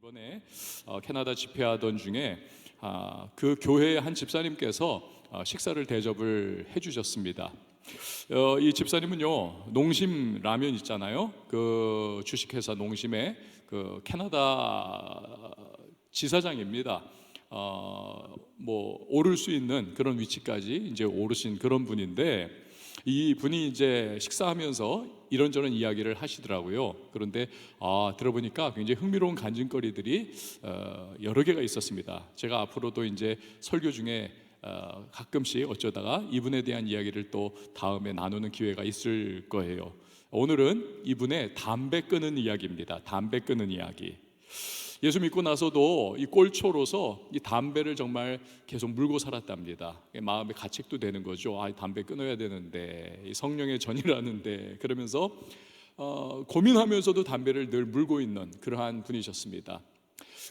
이번에 캐나다 집회하던 중에 그 교회의 한 집사님께서 식사를 대접을 해주셨습니다. 이 집사님은요, 농심 라면 있잖아요. 그 주식회사 농심의 그 캐나다 지사장입니다. 뭐 오를 수 있는 그런 위치까지 이제 오르신 그런 분인데, 이 분이 이제 식사하면서 이런저런 이야기를 하시더라고요. 그런데 들어보니까 굉장히 흥미로운 간증거리들이 여러 개가 있었습니다. 제가 앞으로도 이제 설교 중에 가끔씩 어쩌다가 이분에 대한 이야기를 또 다음에 나누는 기회가 있을 거예요. 오늘은 이분의 담배 끊는 이야기입니다. 담배 끊는 이야기. 예수 믿고 나서도 이 꼴초로서 이 담배를 정말 계속 물고 살았답니다. 마음에 가책도 되는 거죠. 담배 끊어야 되는데, 이 성령의 전이라는데, 그러면서 고민하면서도 담배를 늘 물고 있는 그러한 분이셨습니다.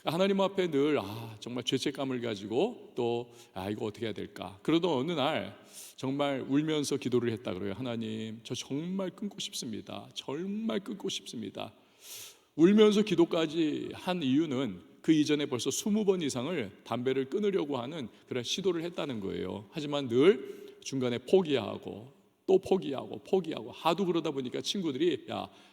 하나님 앞에 늘 정말 죄책감을 가지고 또 이거 어떻게 해야 될까. 그러던 어느 날 정말 울면서 기도를 했다 그래요. 하나님, 저 정말 끊고 싶습니다. 정말 끊고 싶습니다. 울면서 기도까지 한 이유는 그 이전에 벌써 20번 이상을 담배를 끊으려고 하는 그런 시도를 했다는 거예요. 하지만 늘 중간에 포기하고 또 포기하고 하도 그러다 보니까 친구들이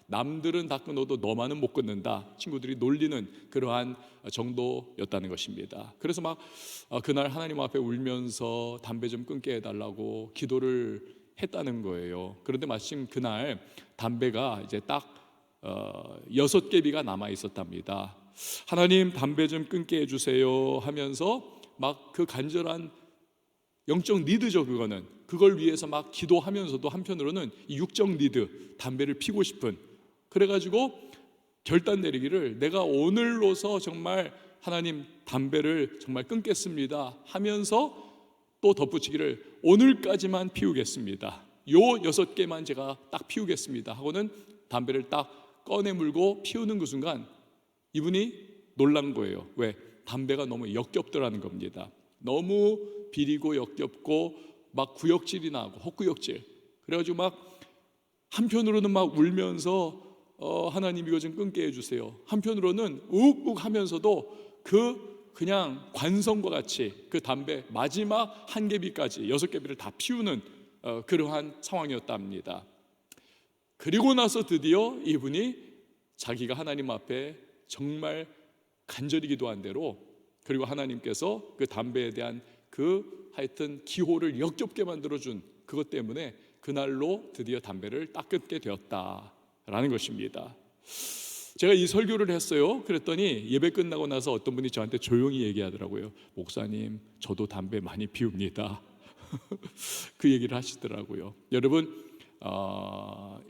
남들은 다 끊어도 너만은 못 끊는다, 친구들이 놀리는 그러한 정도였다는 것입니다. 그래서 막 그날 하나님 앞에 울면서 담배 좀 끊게 해달라고 기도를 했다는 거예요. 그런데 마침 그날 담배가 이제 딱 6개비가 남아 있었답니다. 하나님, 담배 좀 끊게 해주세요 하면서 막 그 간절한 영적 니드죠. 그걸 위해서 막 기도하면서도 한편으로는 이 육적 니드, 담배를 피고 싶은, 그래가지고 결단 내리기를, 내가 오늘로서 정말 하나님 담배를 정말 끊겠습니다 하면서 또 덧붙이기를, 오늘까지만 피우겠습니다, 요 6개만 제가 딱 피우겠습니다 하고는 담배를 딱 꺼내 물고 피우는 그 순간 이분이 놀란 거예요. 왜? 담배가 너무 역겹더라는 겁니다. 너무 비리고 역겹고 막 구역질이 나고 헛구역질. 그래가지고 막 한편으로는 막 울면서 하나님 이거 좀 끊게 해주세요, 한편으로는 욱욱 하면서도 그냥 관성과 같이 그 담배 마지막 1개비까지 6개비를 다 피우는 그러한 상황이었답니다. 그리고 나서 드디어 이분이 자기가 하나님 앞에 정말 간절히 기도한 대로, 그리고 하나님께서 그 담배에 대한 하여튼 기호를 역겹게 만들어준 그것 때문에 그날로 드디어 담배를 딱 끊게 되었다라는 것입니다. 제가 이 설교를 했어요. 그랬더니 예배 끝나고 나서 어떤 분이 저한테 조용히 얘기하더라고요. 목사님, 저도 담배 많이 피웁니다. 그 얘기를 하시더라고요. 여러분,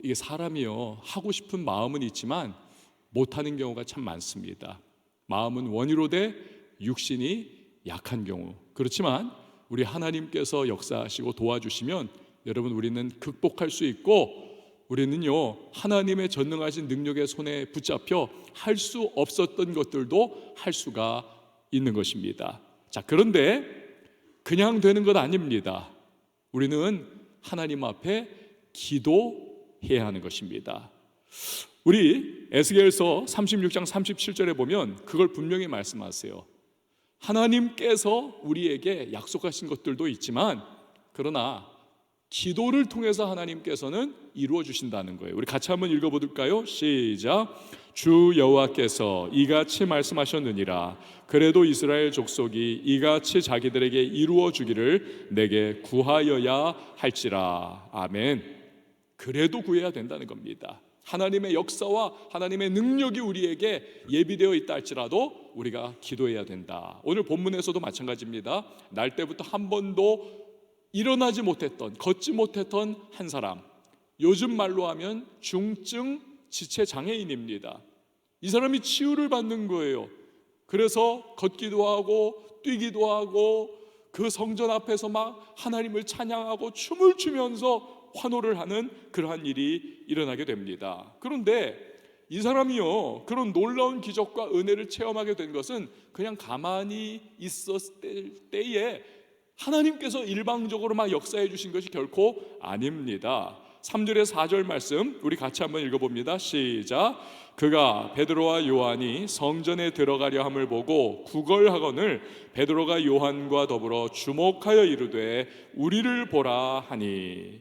이게 사람이요, 하고 싶은 마음은 있지만 못하는 경우가 참 많습니다. 마음은 원이로되 육신이 약한 경우. 그렇지만 우리 하나님께서 역사하시고 도와주시면 여러분, 우리는 극복할 수 있고, 우리는요 하나님의 전능하신 능력의 손에 붙잡혀 할 수 없었던 것들도 할 수가 있는 것입니다. 자, 그런데 그냥 되는 것 아닙니다. 우리는 하나님 앞에 기도해야 하는 것입니다. 우리 에스겔서 36장 37절에 보면 그걸 분명히 말씀하세요. 하나님께서 우리에게 약속하신 것들도 있지만, 그러나 기도를 통해서 하나님께서는 이루어 주신다는 거예요. 우리 같이 한번 읽어볼까요? 시작. 주 여호와께서 이같이 말씀하셨느니라. 그래도 이스라엘 족속이 이같이 자기들에게 이루어 주기를 내게 구하여야 할지라. 아멘. 그래도 구해야 된다는 겁니다. 하나님의 역사와 하나님의 능력이 우리에게 예비되어 있다 할지라도 우리가 기도해야 된다. 오늘 본문에서도 마찬가지입니다. 날 때부터 한 번도 일어나지 못했던, 걷지 못했던 한 사람, 요즘 말로 하면 중증 지체 장애인입니다. 이 사람이 치유를 받는 거예요. 그래서 걷기도 하고 뛰기도 하고 그 성전 앞에서 막 하나님을 찬양하고 춤을 추면서 환호를 하는 그러한 일이 일어나게 됩니다. 그런데 이 사람이요, 그런 놀라운 기적과 은혜를 체험하게 된 것은 그냥 가만히 있었을 때에 하나님께서 일방적으로 막 역사해 주신 것이 결코 아닙니다. 3절에 4절 말씀 우리 같이 한번 읽어봅니다. 시작. 그가 베드로와 요한이 성전에 들어가려 함을 보고 구걸하거늘 베드로가 요한과 더불어 주목하여 이르되 우리를 보라 하니.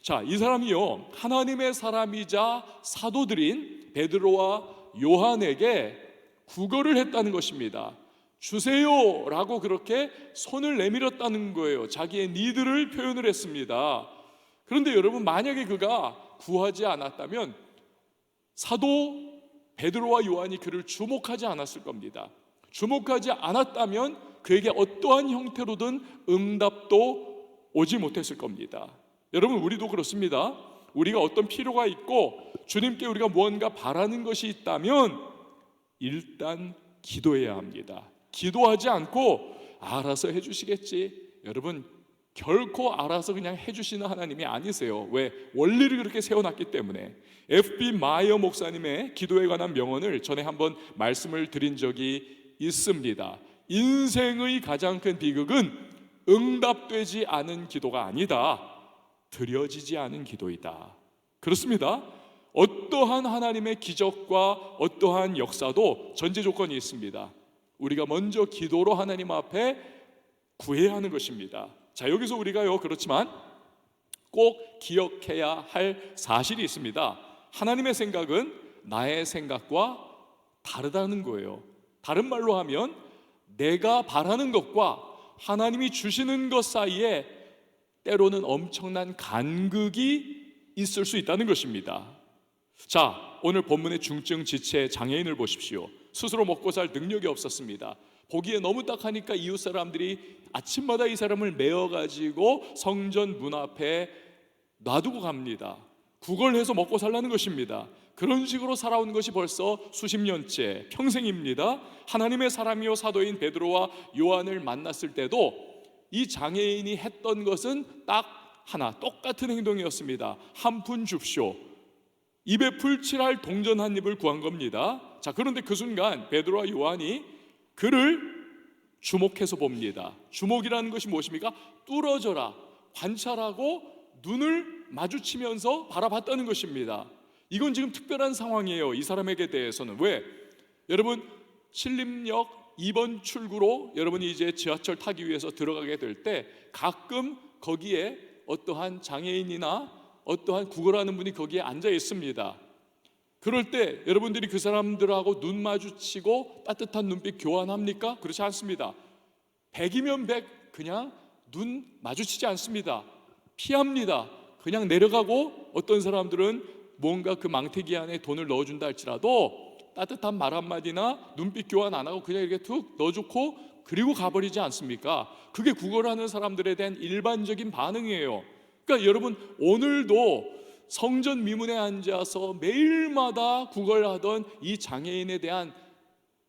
자, 이 사람이요 하나님의 사람이자 사도들인 베드로와 요한에게 구걸을 했다는 것입니다. 주세요라고 그렇게 손을 내밀었다는 거예요. 자기의 니드를 표현을 했습니다. 그런데 여러분, 만약에 그가 구하지 않았다면 사도 베드로와 요한이 그를 주목하지 않았을 겁니다. 주목하지 않았다면 그에게 어떠한 형태로든 응답도 오지 못했을 겁니다. 여러분, 우리도 그렇습니다. 우리가 어떤 필요가 있고 주님께 우리가 무언가 바라는 것이 있다면 일단 기도해야 합니다. 기도하지 않고 알아서 해주시겠지. 여러분, 결코 알아서 그냥 해주시는 하나님이 아니세요. 왜? 원리를 그렇게 세워놨기 때문에. F.B. 마이어 목사님의 기도에 관한 명언을 전에 한번 말씀을 드린 적이 있습니다. 인생의 가장 큰 비극은 응답되지 않은 기도가 아니다, 드려지지 않은 기도이다. 그렇습니다. 어떠한 하나님의 기적과 어떠한 역사도 전제 조건이 있습니다. 우리가 먼저 기도로 하나님 앞에 구해야 하는 것입니다. 자, 여기서 우리가요, 그렇지만 꼭 기억해야 할 사실이 있습니다. 하나님의 생각은 나의 생각과 다르다는 거예요. 다른 말로 하면 내가 바라는 것과 하나님이 주시는 것 사이에 때로는 엄청난 간극이 있을 수 있다는 것입니다. 자, 오늘 본문의 중증 지체 장애인을 보십시오. 스스로 먹고 살 능력이 없었습니다. 보기에 너무 딱하니까 이웃 사람들이 아침마다 이 사람을 메어가지고 성전 문 앞에 놔두고 갑니다. 구걸해서 먹고 살라는 것입니다. 그런 식으로 살아온 것이 벌써 수십 년째, 평생입니다. 하나님의 사람이요 사도인 베드로와 요한을 만났을 때도 이 장애인이 했던 것은 딱 하나, 똑같은 행동이었습니다. 한 푼 줍쇼. 입에 풀칠할 동전 한 입을 구한 겁니다. 자, 그런데 그 순간 베드로와 요한이 그를 주목해서 봅니다. 주목이라는 것이 무엇입니까? 뚫어져라, 관찰하고 눈을 마주치면서 바라봤다는 것입니다. 이건 지금 특별한 상황이에요, 이 사람에게 대해서는. 왜? 여러분, 신림역 2번 출구로 여러분이 이제 지하철 타기 위해서 들어가게 될 때 가끔 거기에 어떠한 장애인이나 어떠한 구걸하는 분이 거기에 앉아 있습니다. 그럴 때 여러분들이 그 사람들하고 눈 마주치고 따뜻한 눈빛 교환합니까? 그렇지 않습니다. 100이면 100 그냥 눈 마주치지 않습니다. 피합니다. 그냥 내려가고, 어떤 사람들은 뭔가 그 망태기 안에 돈을 넣어준다 할지라도 따뜻한 말 한마디나 눈빛 교환 안 하고 그냥 이렇게 툭 넣어주고 그리고 가버리지 않습니까? 그게 구걸하는 사람들에 대한 일반적인 반응이에요. 그러니까 여러분, 오늘도 성전 미문에 앉아서 매일마다 구걸하던 이 장애인에 대한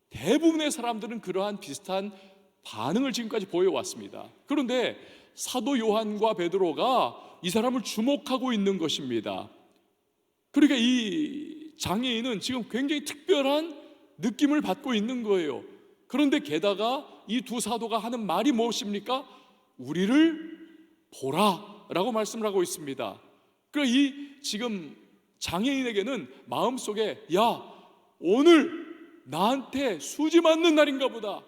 대부분의 사람들은 그러한 비슷한 반응을 지금까지 보여왔습니다. 그런데 사도 요한과 베드로가 이 사람을 주목하고 있는 것입니다. 그러니까 이 장애인은 지금 굉장히 특별한 느낌을 받고 있는 거예요. 그런데 게다가 이 두 사도가 하는 말이 무엇입니까? 우리를 보라 라고 말씀을 하고 있습니다. 그러니까 이 지금 장애인에게는 마음속에, 야, 오늘 나한테 수지 맞는 날인가 보다.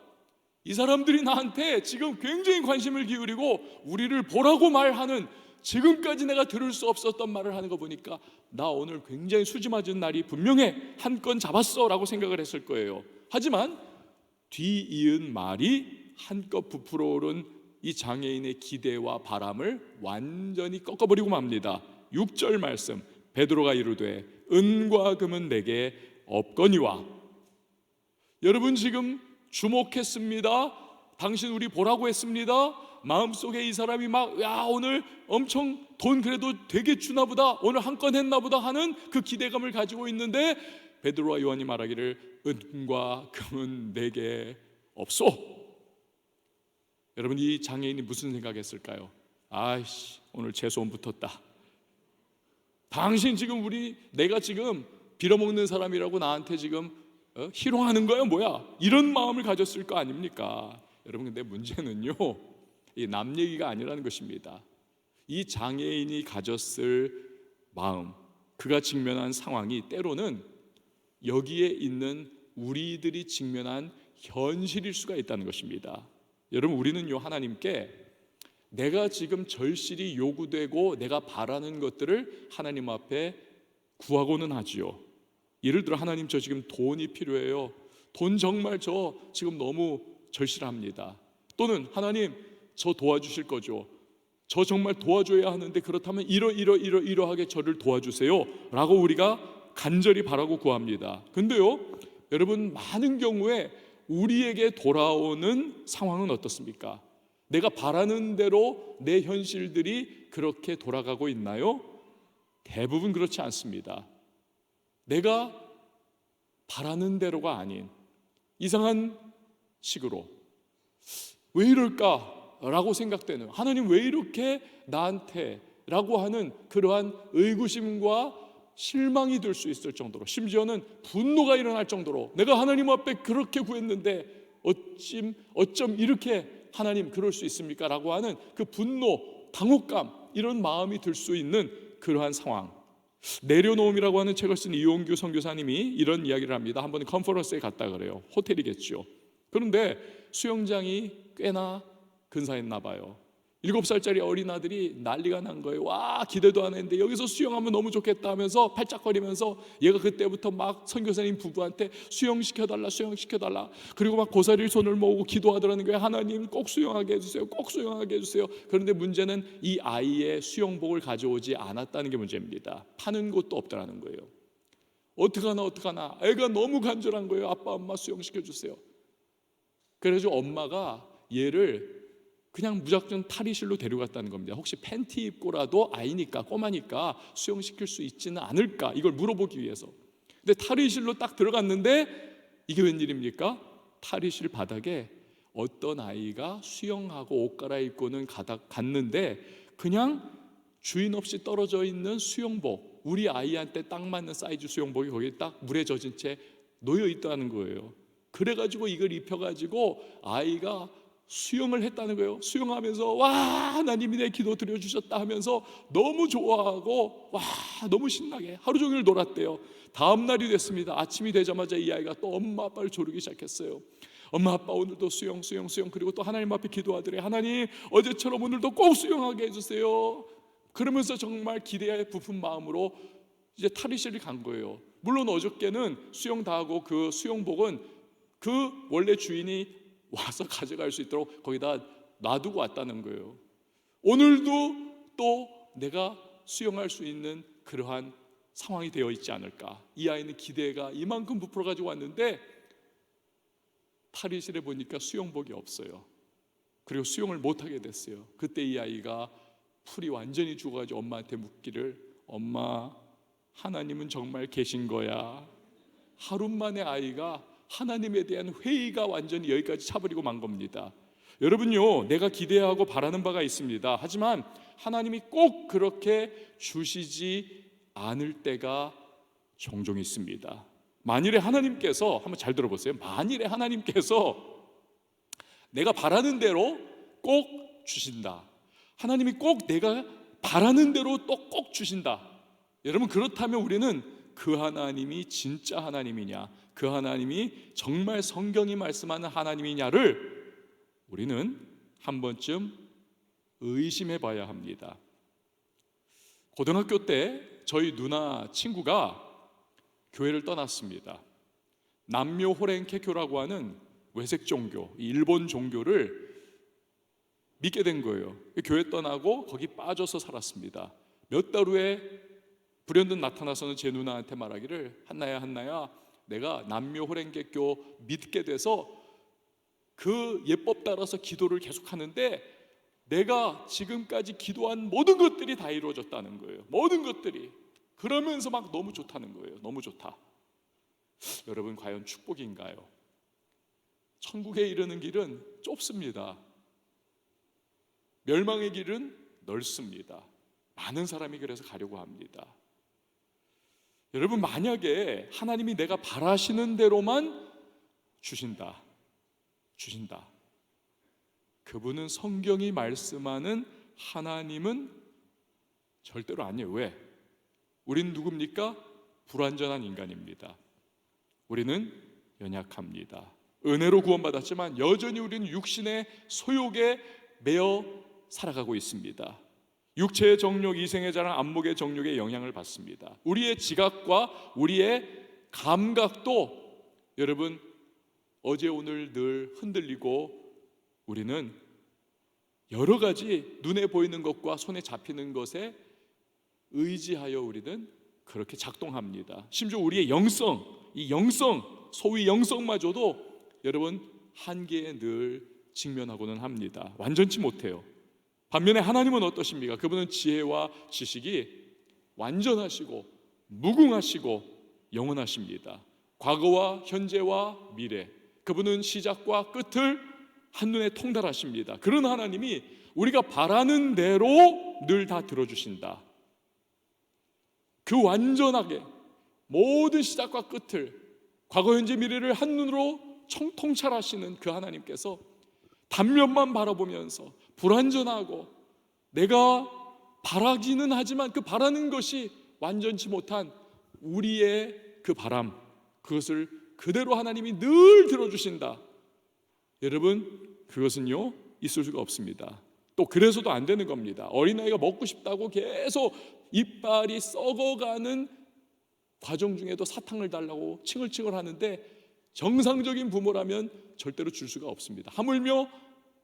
이 사람들이 나한테 지금 굉장히 관심을 기울이고 우리를 보라고 말하는, 지금까지 내가 들을 수 없었던 말을 하는 거 보니까 나 오늘 굉장히 수지 맞은 날이 분명해, 한 건 잡았어 라고 생각을 했을 거예요. 하지만 뒤이은 말이 한껏 부풀어 오른 이 장애인의 기대와 바람을 완전히 꺾어버리고 맙니다. 6절 말씀, 베드로가 이르되 은과 금은 내게 없거니와. 여러분, 지금 주목했습니다. 당신 우리 보라고 했습니다. 마음속에 이 사람이 막, 야, 오늘 엄청 돈 그래도 되게 주나 보다, 오늘 한 건 했나 보다 하는 그 기대감을 가지고 있는데 베드로와 요한이 말하기를 은과 금은 내게 없소. 여러분, 이 장애인이 무슨 생각했을까요? 아이씨, 오늘 제 소원 붙었다. 당신 지금 내가 지금 빌어먹는 사람이라고 나한테 지금 희롱하는 거야 뭐야? 이런 마음을 가졌을 거 아닙니까? 여러분, 근데 문제는요, 이 남 얘기가 아니라는 것입니다. 이 장애인이 가졌을 마음, 그가 직면한 상황이 때로는 여기에 있는 우리들이 직면한 현실일 수가 있다는 것입니다. 여러분, 우리는요, 하나님께 내가 지금 절실히 요구되고 내가 바라는 것들을 하나님 앞에 구하고는 하지요. 예를 들어, 하나님, 저 지금 돈이 필요해요. 돈 정말 저 지금 너무 절실합니다. 또는 하나님, 저 도와주실 거죠. 저 정말 도와줘야 하는데 그렇다면 이러하게 저를 도와주세요 라고 우리가 간절히 바라고 구합니다. 근데요, 여러분, 많은 경우에 우리에게 돌아오는 상황은 어떻습니까? 내가 바라는 대로 내 현실들이 그렇게 돌아가고 있나요? 대부분 그렇지 않습니다. 내가 바라는 대로가 아닌 이상한 식으로 왜 이럴까? 라고 생각되는, 하나님 왜 이렇게 나한테? 라고 하는 그러한 의구심과 실망이 들 수 있을 정도로, 심지어는 분노가 일어날 정도로, 내가 하나님 앞에 그렇게 구했는데 어쩜 이렇게 하나님 그럴 수 있습니까? 라고 하는 그 분노, 당혹감, 이런 마음이 들 수 있는 그러한 상황. 내려놓음이라고 하는 책을 쓴 이용규 선교사님이 이런 이야기를 합니다. 한번 컨퍼런스에 갔다 그래요. 호텔이겠죠. 그런데 수영장이 꽤나 근사했나 봐요. 7살짜리 어린아들이 난리가 난 거예요. 와, 기대도 안 했는데 여기서 수영하면 너무 좋겠다 하면서 팔짝거리면서 얘가 그때부터 막 선교사님 부부한테 수영시켜달라, 수영시켜달라. 그리고 막 고사리 손을 모으고 기도하더라는 거예요. 하나님, 꼭 수영하게 해주세요, 꼭 수영하게 해주세요. 그런데 문제는 이 아이의 수영복을 가져오지 않았다는 게 문제입니다. 파는 곳도 없더라는 거예요. 어떡하나 애가 너무 간절한 거예요. 아빠, 엄마 수영시켜주세요. 그래서 엄마가 얘를 그냥 무작정 탈의실로 데려갔다는 겁니다. 혹시 팬티 입고라도 아이니까, 꼬마니까 수영시킬 수 있지는 않을까, 이걸 물어보기 위해서. 근데 탈의실로 딱 들어갔는데 이게 웬일입니까? 탈의실 바닥에 어떤 아이가 수영하고 옷 갈아입고는 갔는데 그냥 주인 없이 떨어져 있는 수영복, 우리 아이한테 딱 맞는 사이즈 수영복이 거기에 딱 물에 젖은 채 놓여 있다는 거예요. 그래가지고 이걸 입혀가지고 아이가 수영을 했다는 거예요. 수영하면서 와, 하나님이 내 기도 들어주셨다 하면서 너무 좋아하고 와, 너무 신나게 하루 종일 놀았대요. 다음 날이 됐습니다. 아침이 되자마자 이 아이가 또 엄마 아빠를 조르기 시작했어요. 엄마 아빠, 오늘도 수영. 그리고 또 하나님 앞에 기도하더래. 하나님, 어제처럼 오늘도 꼭 수영하게 해주세요. 그러면서 정말 기대에 부푼 마음으로 이제 탈의실을 간 거예요. 물론 어저께는 수영 다 하고 그 수영복은 그 원래 주인이 와서 가져갈 수 있도록 거기다 놔두고 왔다는 거예요. 오늘도 또 내가 수영할 수 있는 그러한 상황이 되어 있지 않을까. 이 아이는 기대가 이만큼 부풀어 가지고 왔는데 탈의실에 보니까 수영복이 없어요. 그리고 수영을 못하게 됐어요. 그때 이 아이가 풀이 완전히 죽어가지고 엄마한테 묻기를, 엄마, 하나님은 정말 계신 거야? 하루 만에 아이가 하나님에 대한 회의가 완전히 여기까지 차버리고 만 겁니다. 여러분요, 내가 기대하고 바라는 바가 있습니다. 하지만 하나님이 꼭 그렇게 주시지 않을 때가 종종 있습니다. 만일에 하나님께서, 한번 잘 들어보세요. 만일에 하나님께서 내가 바라는 대로 꼭 주신다. 하나님이 꼭 내가 바라는 대로 또 꼭 주신다. 여러분, 그렇다면 우리는 그 하나님이 진짜 하나님이냐, 그 하나님이 정말 성경이 말씀하는 하나님이냐를 우리는 한 번쯤 의심해 봐야 합니다. 고등학교 때 저희 누나 친구가 교회를 떠났습니다. 남묘 호랭케교라고 하는 외색 종교, 일본 종교를 믿게 된 거예요. 교회 떠나고 거기 빠져서 살았습니다. 몇 달 후에 불현듯 나타나서는 제 누나한테 말하기를, 한나야, 내가 남묘 호랭개교 믿게 돼서 그 예법 따라서 기도를 계속 하는데 내가 지금까지 기도한 모든 것들이 다 이루어졌다는 거예요. 모든 것들이. 그러면서 막 너무 좋다는 거예요. 너무 좋다. 여러분, 과연 축복인가요? 천국에 이르는 길은 좁습니다. 멸망의 길은 넓습니다. 많은 사람이 그래서 가려고 합니다. 여러분, 만약에 하나님이 내가 바라시는 대로만 주신다. 그분은, 성경이 말씀하는 하나님은 절대로 아니에요. 왜? 우리는 누굽니까? 불완전한 인간입니다. 우리는 연약합니다. 은혜로 구원받았지만 여전히 우리는 육신의 소욕에 매여 살아가고 있습니다. 육체의 정욕, 이생의 자랑, 안목의 정욕에 영향을 받습니다. 우리의 지각과 우리의 감각도 여러분 어제 오늘 늘 흔들리고 우리는 여러 가지 눈에 보이는 것과 손에 잡히는 것에 의지하여 우리는 그렇게 작동합니다. 심지어 우리의 영성, 이 영성, 소위 영성마저도 여러분 한계에 늘 직면하고는 합니다. 완전치 못해요. 반면에 하나님은 어떠십니까? 그분은 지혜와 지식이 완전하시고 무궁하시고 영원하십니다. 과거와 현재와 미래, 그분은 시작과 끝을 한눈에 통달하십니다. 그런 하나님이 우리가 바라는 대로 늘 다 들어주신다. 그 완전하게 모든 시작과 끝을, 과거 현재 미래를 한눈으로 통찰하시는 그 하나님께서 단면만 바라보면서 불완전하고 내가 바라기는 하지만 그 바라는 것이 완전치 못한 우리의 그 바람, 그것을 그대로 하나님이 늘 들어주신다. 여러분 그것은요 있을 수가 없습니다. 또 그래서도 안 되는 겁니다. 어린아이가 먹고 싶다고 계속 이빨이 썩어가는 과정 중에도 사탕을 달라고 칭얼칭얼 하는데 정상적인 부모라면 절대로 줄 수가 없습니다. 하물며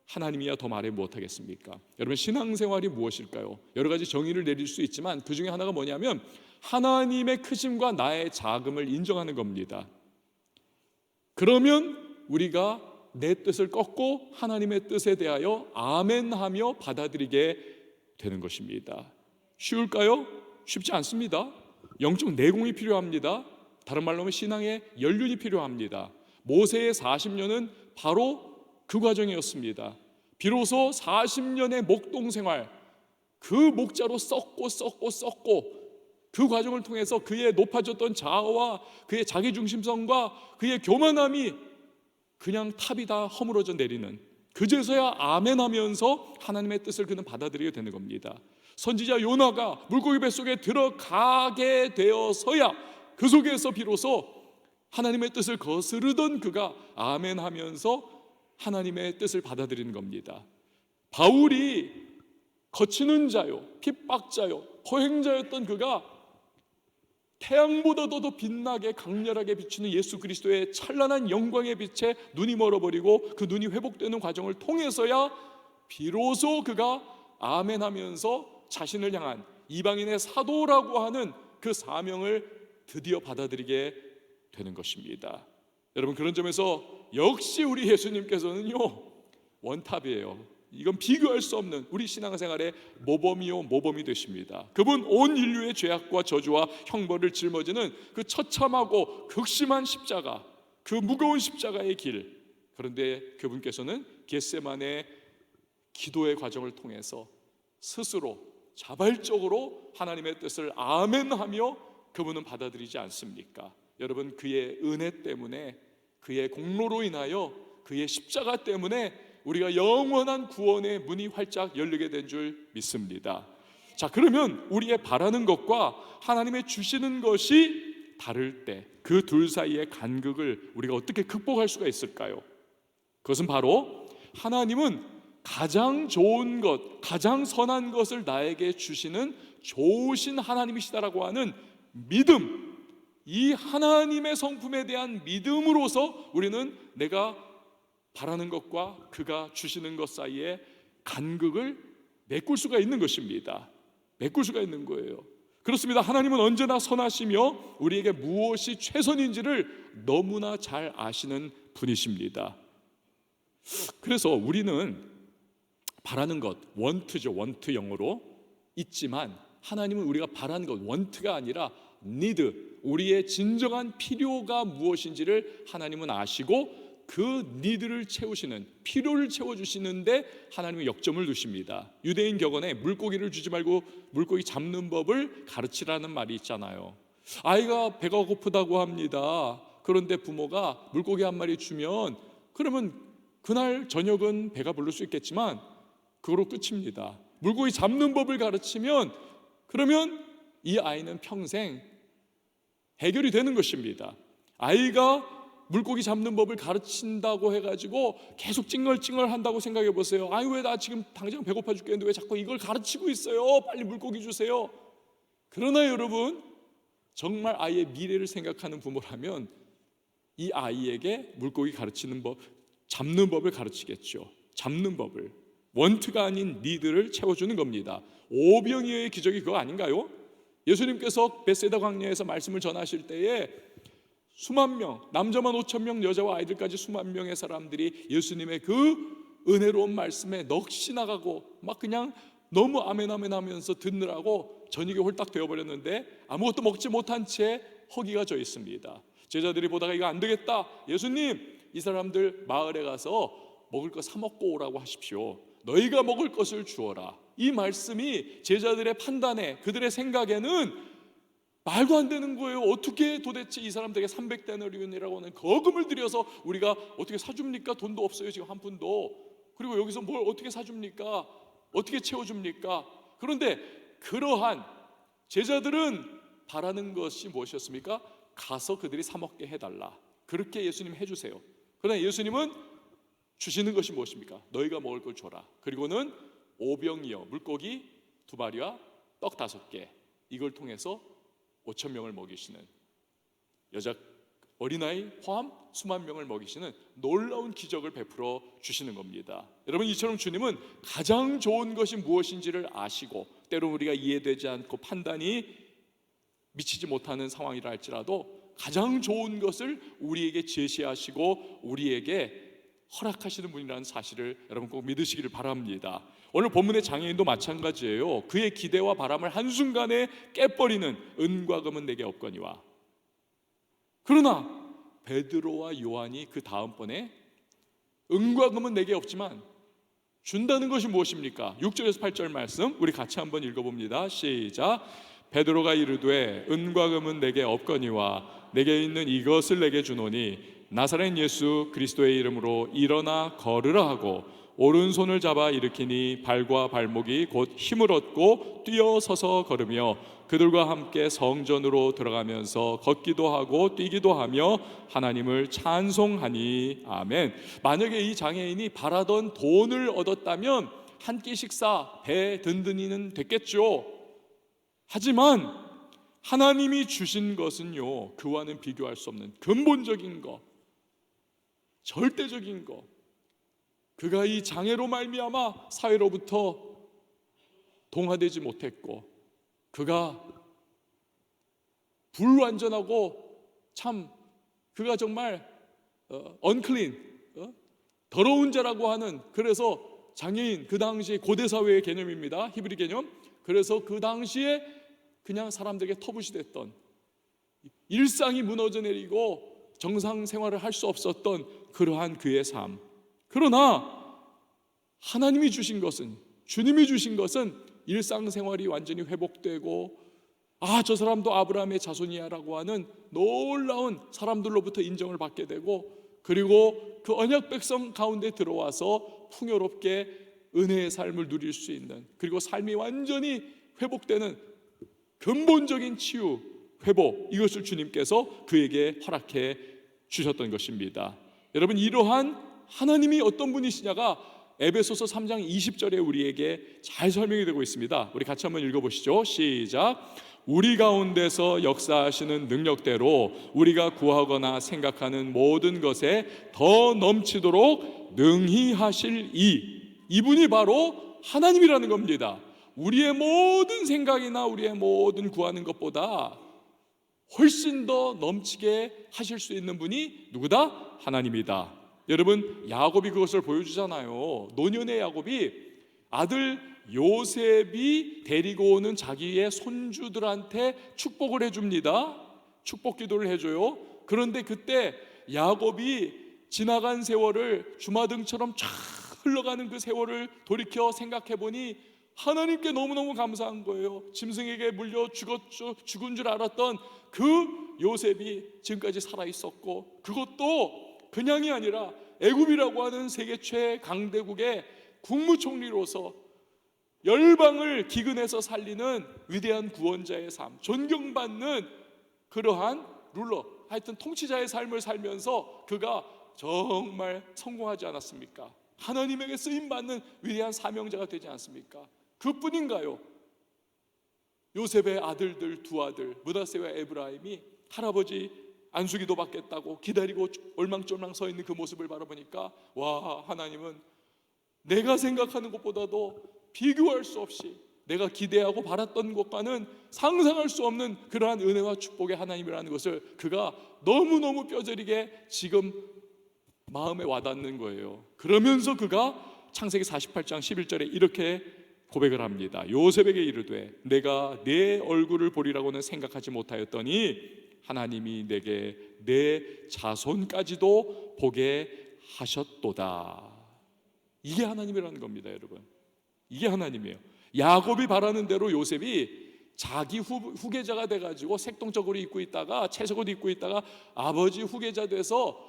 하나님이야 더 말해 무엇하겠습니까? 여러분 신앙생활이 무엇일까요? 여러 가지 정의를 내릴 수 있지만 그 중에 하나가 뭐냐면 하나님의 크심과 나의 작음을 인정하는 겁니다. 그러면 우리가 내 뜻을 꺾고 하나님의 뜻에 대하여 아멘하며 받아들이게 되는 것입니다. 쉬울까요? 쉽지 않습니다. 영적 내공이 필요합니다. 다른 말로 하면 신앙의 연륜이 필요합니다. 모세의 40년은 바로 그 과정이었습니다. 비로소 40년의 목동 생활, 그 목자로 썩고 그 과정을 통해서 그의 높아졌던 자아와 그의 자기중심성과 그의 교만함이 그냥 탑이 다 허물어져 내리는, 그제서야 아멘하면서 하나님의 뜻을 그는 받아들이게 되는 겁니다. 선지자 요나가 물고기 뱃속에 들어가게 되어서야 그 속에서 비로소 하나님의 뜻을 거스르던 그가 아멘하면서 하나님의 뜻을 받아들이는 겁니다. 바울이 거치는 자요, 핍박자요, 포행자였던 그가 태양보다도 더 빛나게 강렬하게 비추는 예수 그리스도의 찬란한 영광의 빛에 눈이 멀어버리고 그 눈이 회복되는 과정을 통해서야 비로소 그가 아멘하면서 자신을 향한 이방인의 사도라고 하는 그 사명을 드디어 받아들이게 되는 것입니다. 여러분 그런 점에서 역시 우리 예수님께서는요 원탑이에요. 이건 비교할 수 없는 우리 신앙생활의 모범이요 모범이 되십니다. 그분 온 인류의 죄악과 저주와 형벌을 짊어지는 그 처참하고 극심한 십자가, 그 무거운 십자가의 길, 그런데 그분께서는 겟세마네 기도의 과정을 통해서 스스로 자발적으로 하나님의 뜻을 아멘하며 그분은 받아들이지 않습니까? 여러분 그의 은혜 때문에, 그의 공로로 인하여, 그의 십자가 때문에 우리가 영원한 구원의 문이 활짝 열리게 된 줄 믿습니다. 자, 그러면 우리의 바라는 것과 하나님의 주시는 것이 다를 때 그 둘 사이의 간극을 우리가 어떻게 극복할 수가 있을까요? 그것은 바로 하나님은 가장 좋은 것, 가장 선한 것을 나에게 주시는 좋으신 하나님이시다라고 하는 믿음, 이 하나님의 성품에 대한 믿음으로서 우리는 내가 바라는 것과 그가 주시는 것 사이에 간극을 메꿀 수가 있는 것입니다. 메꿀 수가 있는 거예요. 그렇습니다. 하나님은 언제나 선하시며 우리에게 무엇이 최선인지를 너무나 잘 아시는 분이십니다. 그래서 우리는 바라는 것, 원트죠. 원트 영어로 있지만 하나님은 우리가 바라는 것, 원트가 아니라 need, 우리의 진정한 필요가 무엇인지를 하나님은 아시고 그 니드를 채우시는, 필요를 채워주시는데 하나님은 역점을 두십니다. 유대인 격언에 물고기를 주지 말고 물고기 잡는 법을 가르치라는 말이 있잖아요. 아이가 배가 고프다고 합니다. 그런데 부모가 물고기 한 마리 주면 그러면 그날 저녁은 배가 부를 수 있겠지만 그거로 끝입니다. 물고기 잡는 법을 가르치면 그러면 이 아이는 평생 해결이 되는 것입니다. 아이가 물고기 잡는 법을 가르친다고 해가지고 계속 찡얼찡얼 한다고 생각해 보세요. 아니 왜 나 지금 당장 배고파 죽겠는데 왜 자꾸 이걸 가르치고 있어요? 빨리 물고기 주세요. 그러나 여러분, 정말 아이의 미래를 생각하는 부모라면 이 아이에게 물고기 가르치는 법, 잡는 법을 가르치겠죠. 잡는 법을, 원트가 아닌 니드를 채워주는 겁니다. 오병이어의 기적이 그거 아닌가요? 예수님께서 벳세다 광야에서 말씀을 전하실 때에 수만 명, 남자만 5,000명, 여자와 아이들까지 수만 명의 사람들이 예수님의 그 은혜로운 말씀에 넋이 나가고 막 그냥 너무 아멘 아멘 하면서 듣느라고 저녁에 홀딱 되어버렸는데 아무것도 먹지 못한 채 허기가 져 있습니다. 제자들이 보다가 이거 안 되겠다, 예수님 이 사람들 마을에 가서 먹을 거 사 먹고 오라고 하십시오. 너희가 먹을 것을 주어라. 이 말씀이 제자들의 판단에, 그들의 생각에는 말도 안 되는 거예요. 어떻게 도대체 이 사람들에게 300데나리온이라고 하는 거금을 들여서 우리가 어떻게 사줍니까? 돈도 없어요 지금 한 푼도. 그리고 여기서 뭘 어떻게 사줍니까? 어떻게 채워줍니까? 그런데 그러한 제자들은 바라는 것이 무엇이었습니까? 가서 그들이 사 먹게 해달라. 그렇게 예수님 해주세요. 그러나 예수님은 주시는 것이 무엇입니까? 너희가 먹을 걸 줘라. 그리고는 오병이어, 물고기 2마리와 떡 5개, 이걸 통해서 5,000명을 먹이시는, 여자 어린아이 포함 수만 명을 먹이시는 놀라운 기적을 베풀어 주시는 겁니다. 여러분, 이처럼 주님은 가장 좋은 것이 무엇인지를 아시고, 때로는 우리가 이해되지 않고 판단이 미치지 못하는 상황이라 할지라도 가장 좋은 것을 우리에게 제시하시고 우리에게 허락하시는 분이라는 사실을 여러분 꼭 믿으시기를 바랍니다. 오늘 본문의 장애인도 마찬가지예요. 그의 기대와 바람을 한순간에 깨버리는 은과 금은 내게 없거니와. 그러나 베드로와 요한이 그 다음번에 은과 금은 내게 없지만 준다는 것이 무엇입니까? 6절에서 8절 말씀 우리 같이 한번 읽어봅니다. 시작. 베드로가 이르되 은과 금은 내게 없거니와 내게 있는 이것을 내게 주노니 나사렛 예수 그리스도의 이름으로 일어나 걸으라 하고 오른손을 잡아 일으키니 발과 발목이 곧 힘을 얻고 뛰어서서 걸으며 그들과 함께 성전으로 들어가면서 걷기도 하고 뛰기도 하며 하나님을 찬송하니 아멘. 만약에 이 장애인이 바라던 돈을 얻었다면 한 끼 식사 배 든든히는 됐겠죠. 하지만 하나님이 주신 것은요, 그와는 비교할 수 없는 근본적인 것, 절대적인 것. 그가 이 장애로 말미암아 사회로부터 동화되지 못했고, 그가 불완전하고 참 그가 정말 unclean, 더러운 자라고 하는, 그래서 장애인 그 당시 고대 사회의 개념입니다. 히브리 개념. 그래서 그 당시에 그냥 사람들에게 터부시 됐던, 일상이 무너져 내리고 정상 생활을 할 수 없었던 그러한 그의 삶. 그러나 하나님이 주신 것은, 주님이 주신 것은 일상생활이 완전히 회복되고, 아, 저 사람도 아브라함의 자손이야 라고 하는 놀라운 사람들로부터 인정을 받게 되고, 그리고 그 언약 백성 가운데 들어와서 풍요롭게 은혜의 삶을 누릴 수 있는, 그리고 삶이 완전히 회복되는 근본적인 치유, 회복, 이것을 주님께서 그에게 허락해 주셨던 것입니다. 여러분, 이러한 하나님이 어떤 분이시냐가 에베소서 3장 20절에 우리에게 잘 설명이 되고 있습니다. 우리 같이 한번 읽어보시죠. 시작. 우리 가운데서 역사하시는 능력대로 우리가 구하거나 생각하는 모든 것에 더 넘치도록 능히 하실 이분이 바로 하나님이라는 겁니다. 우리의 모든 생각이나 우리의 모든 구하는 것보다 훨씬 더 넘치게 하실 수 있는 분이 누구다? 하나님이다. 여러분, 야곱이 그것을 보여주잖아요. 노년의 야곱이 아들 요셉이 데리고 오는 자기의 손주들한테 축복을 해줍니다. 축복 기도를 해줘요. 그런데 그때 야곱이 지나간 세월을 주마등처럼 쫙 흘러가는 그 세월을 돌이켜 생각해보니 하나님께 너무너무 감사한 거예요. 짐승에게 물려 죽은 줄 알았던 그 요셉이 지금까지 살아있었고, 그것도 그냥이 아니라 애굽이라고 하는 세계 최강대국의 국무총리로서 열방을 기근에서 살리는 위대한 구원자의 삶, 존경받는 그러한 룰러, 하여튼 통치자의 삶을 살면서 그가 정말 성공하지 않았습니까? 하나님에게 쓰임받는 위대한 사명자가 되지 않습니까? 그뿐인가요? 요셉의 아들들 두 아들 므낫세와 에브라임이 할아버지 안수기도 받겠다고 기다리고 얼망졸망 서 있는 그 모습을 바라보니까, 와, 하나님은 내가 생각하는 것보다도 비교할 수 없이 내가 기대하고 바랐던 것과는 상상할 수 없는 그러한 은혜와 축복의 하나님이라는 것을 그가 너무너무 뼈저리게 지금 마음에 와닿는 거예요. 그러면서 그가 창세기 48장 11절에 이렇게 고백을 합니다. 요셉에게 이르되 내가 내 얼굴을 보리라고는 생각하지 못하였더니 하나님이 내게 내 자손까지도 보게 하셨도다. 이게 하나님이라는 겁니다, 여러분. 이게 하나님이에요. 야곱이 바라는 대로 요셉이 자기 후계자가 돼가지고 색동적으로 입고 있다가 채석옷 입고 있다가 아버지 후계자 돼서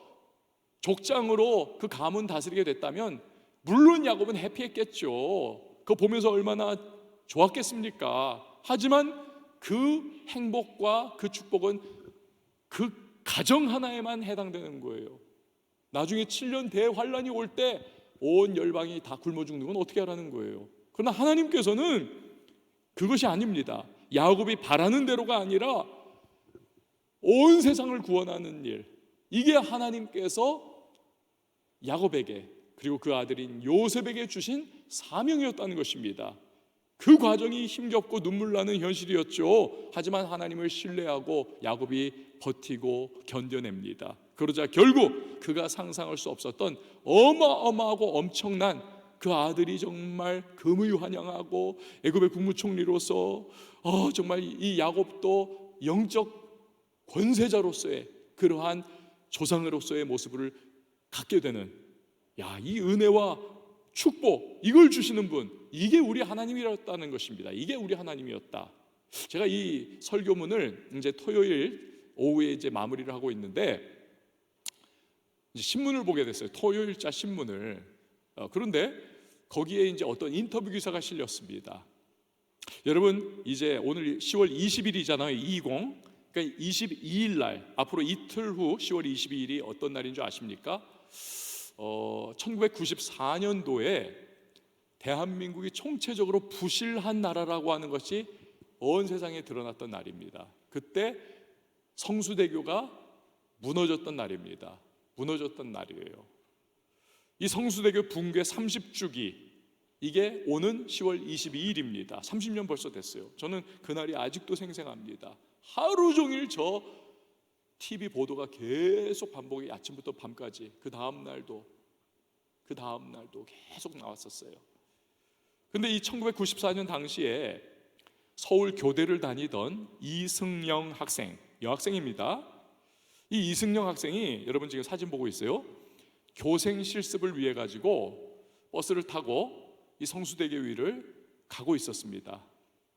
족장으로 그 가문 다스리게 됐다면 물론 야곱은 해피했겠죠. 그거 보면서 얼마나 좋았겠습니까? 하지만 그 행복과 그 축복은 그 가정 하나에만 해당되는 거예요. 나중에 7년 대환란이 올 때 온 열방이 다 굶어 죽는 건 어떻게 하라는 거예요? 그러나 하나님께서는 그것이 아닙니다. 야곱이 바라는 대로가 아니라 온 세상을 구원하는 일, 이게 하나님께서 야곱에게 그리고 그 아들인 요셉에게 주신 사명이었다는 것입니다. 그 과정이 힘겹고 눈물 나는 현실이었죠. 하지만 하나님을 신뢰하고 야곱이 버티고 견뎌냅니다. 그러자 결국 그가 상상할 수 없었던 어마어마하고 엄청난 그 아들이 정말 금의환영하고 애굽의 국무총리로서 정말 이 야곱도 영적 권세자로서의 그러한 조상으로서의 모습을 갖게 되는, 이 은혜와 축복, 이걸 주시는 분, 이게 우리 하나님이었다는 것입니다. 이게 우리 하나님이었다. 제가 이 설교문을 이제 토요일 오후에 이제 마무리를 하고 있는데 이제 신문을 보게 됐어요. 토요일자 신문을. 그런데 거기에 이제 어떤 인터뷰 기사가 실렸습니다. 여러분, 이제 오늘 10월 20일이잖아요. 20. 그러니까 22일 날, 앞으로 이틀 후 10월 22일이 어떤 날인 줄 아십니까? 1994년도에 대한민국이 총체적으로 부실한 나라라고 하는 것이 온 세상에 드러났던 날입니다. 그때 성수대교가 무너졌던 날입니다. 무너졌던 날이에요. 이 성수대교 붕괴 30주기, 이게 오는 10월 22일입니다. 30년 벌써 됐어요. 저는 그날이 아직도 생생합니다. 하루 종일 저 TV 보도가 계속 반복이, 아침부터 밤까지 그 다음 날도 계속 나왔었어요. 근데 이 1994년 당시에 서울 교대를 다니던 이승영 학생, 여학생입니다. 이 이승영 학생이, 여러분 지금 사진 보고 있어요. 교생 실습을 위해 가지고 버스를 타고 이 성수대교 위를 가고 있었습니다.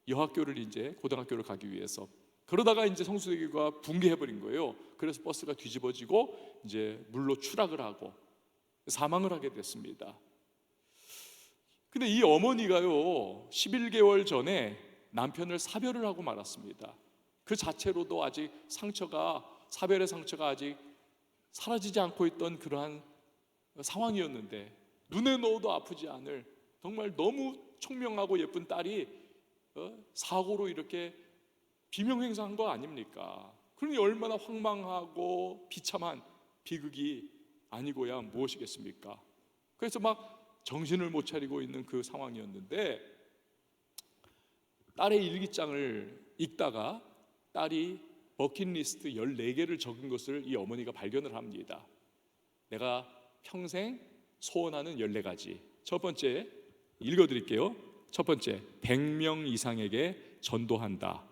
여학교를 이제 고등학교를 가기 위해서. 그러다가 이제 성수대교가 붕괴해버린 거예요. 그래서 버스가 뒤집어지고 이제 물로 추락을 하고 사망을 하게 됐습니다. 근데 이 어머니가요, 11개월 전에 남편을 사별을 하고 말았습니다. 그 자체로도 아직 사별의 상처가 아직 사라지지 않고 있던 그러한 상황이었는데, 눈에 넣어도 아프지 않을 정말 너무 총명하고 예쁜 딸이 사고로 이렇게 비명행사한 거 아닙니까? 그러니 얼마나 황망하고 비참한 비극이 아니고야 무엇이겠습니까? 그래서 막 정신을 못 차리고 있는 그 상황이었는데, 딸의 일기장을 읽다가 딸이 버킷리스트 14개를 적은 것을 이 어머니가 발견을 합니다. 내가 평생 소원하는 14가지. 첫 번째, 읽어드릴게요. 첫 번째, 100명 이상에게 전도한다.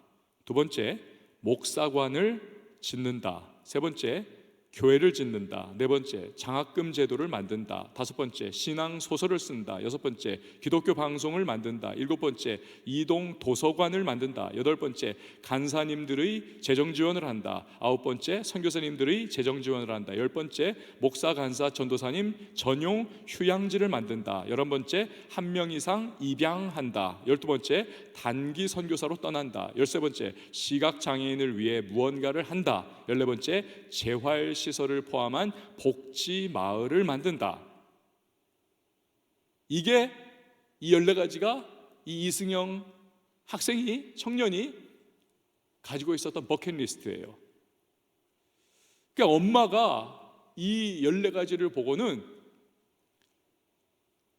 두 번째, 목사관을 짓는다. 세 번째, 교회를 짓는다. 네 번째, 장학금 제도를 만든다. 다섯 번째, 신앙 소설을 쓴다. 여섯 번째, 기독교 방송을 만든다. 일곱 번째, 이동 도서관을 만든다. 여덟 번째, 간사님들의 재정 지원을 한다. 아홉 번째, 선교사님들의 재정 지원을 한다. 열 번째, 목사, 간사, 전도사님 전용 휴양지를 만든다. 열한 번째, 한 명 이상 입양한다. 열두 번째, 단기 선교사로 떠난다. 열세 번째, 시각 장애인을 위해 무언가를 한다. 열네 번째, 재활 시설을 포함한 복지 마을을 만든다. 이게 이 14가지가 이 이승영 학생이, 청년이 가지고 있었던 버킷리스트예요. 그러니까 엄마가 이 14가지를 보고는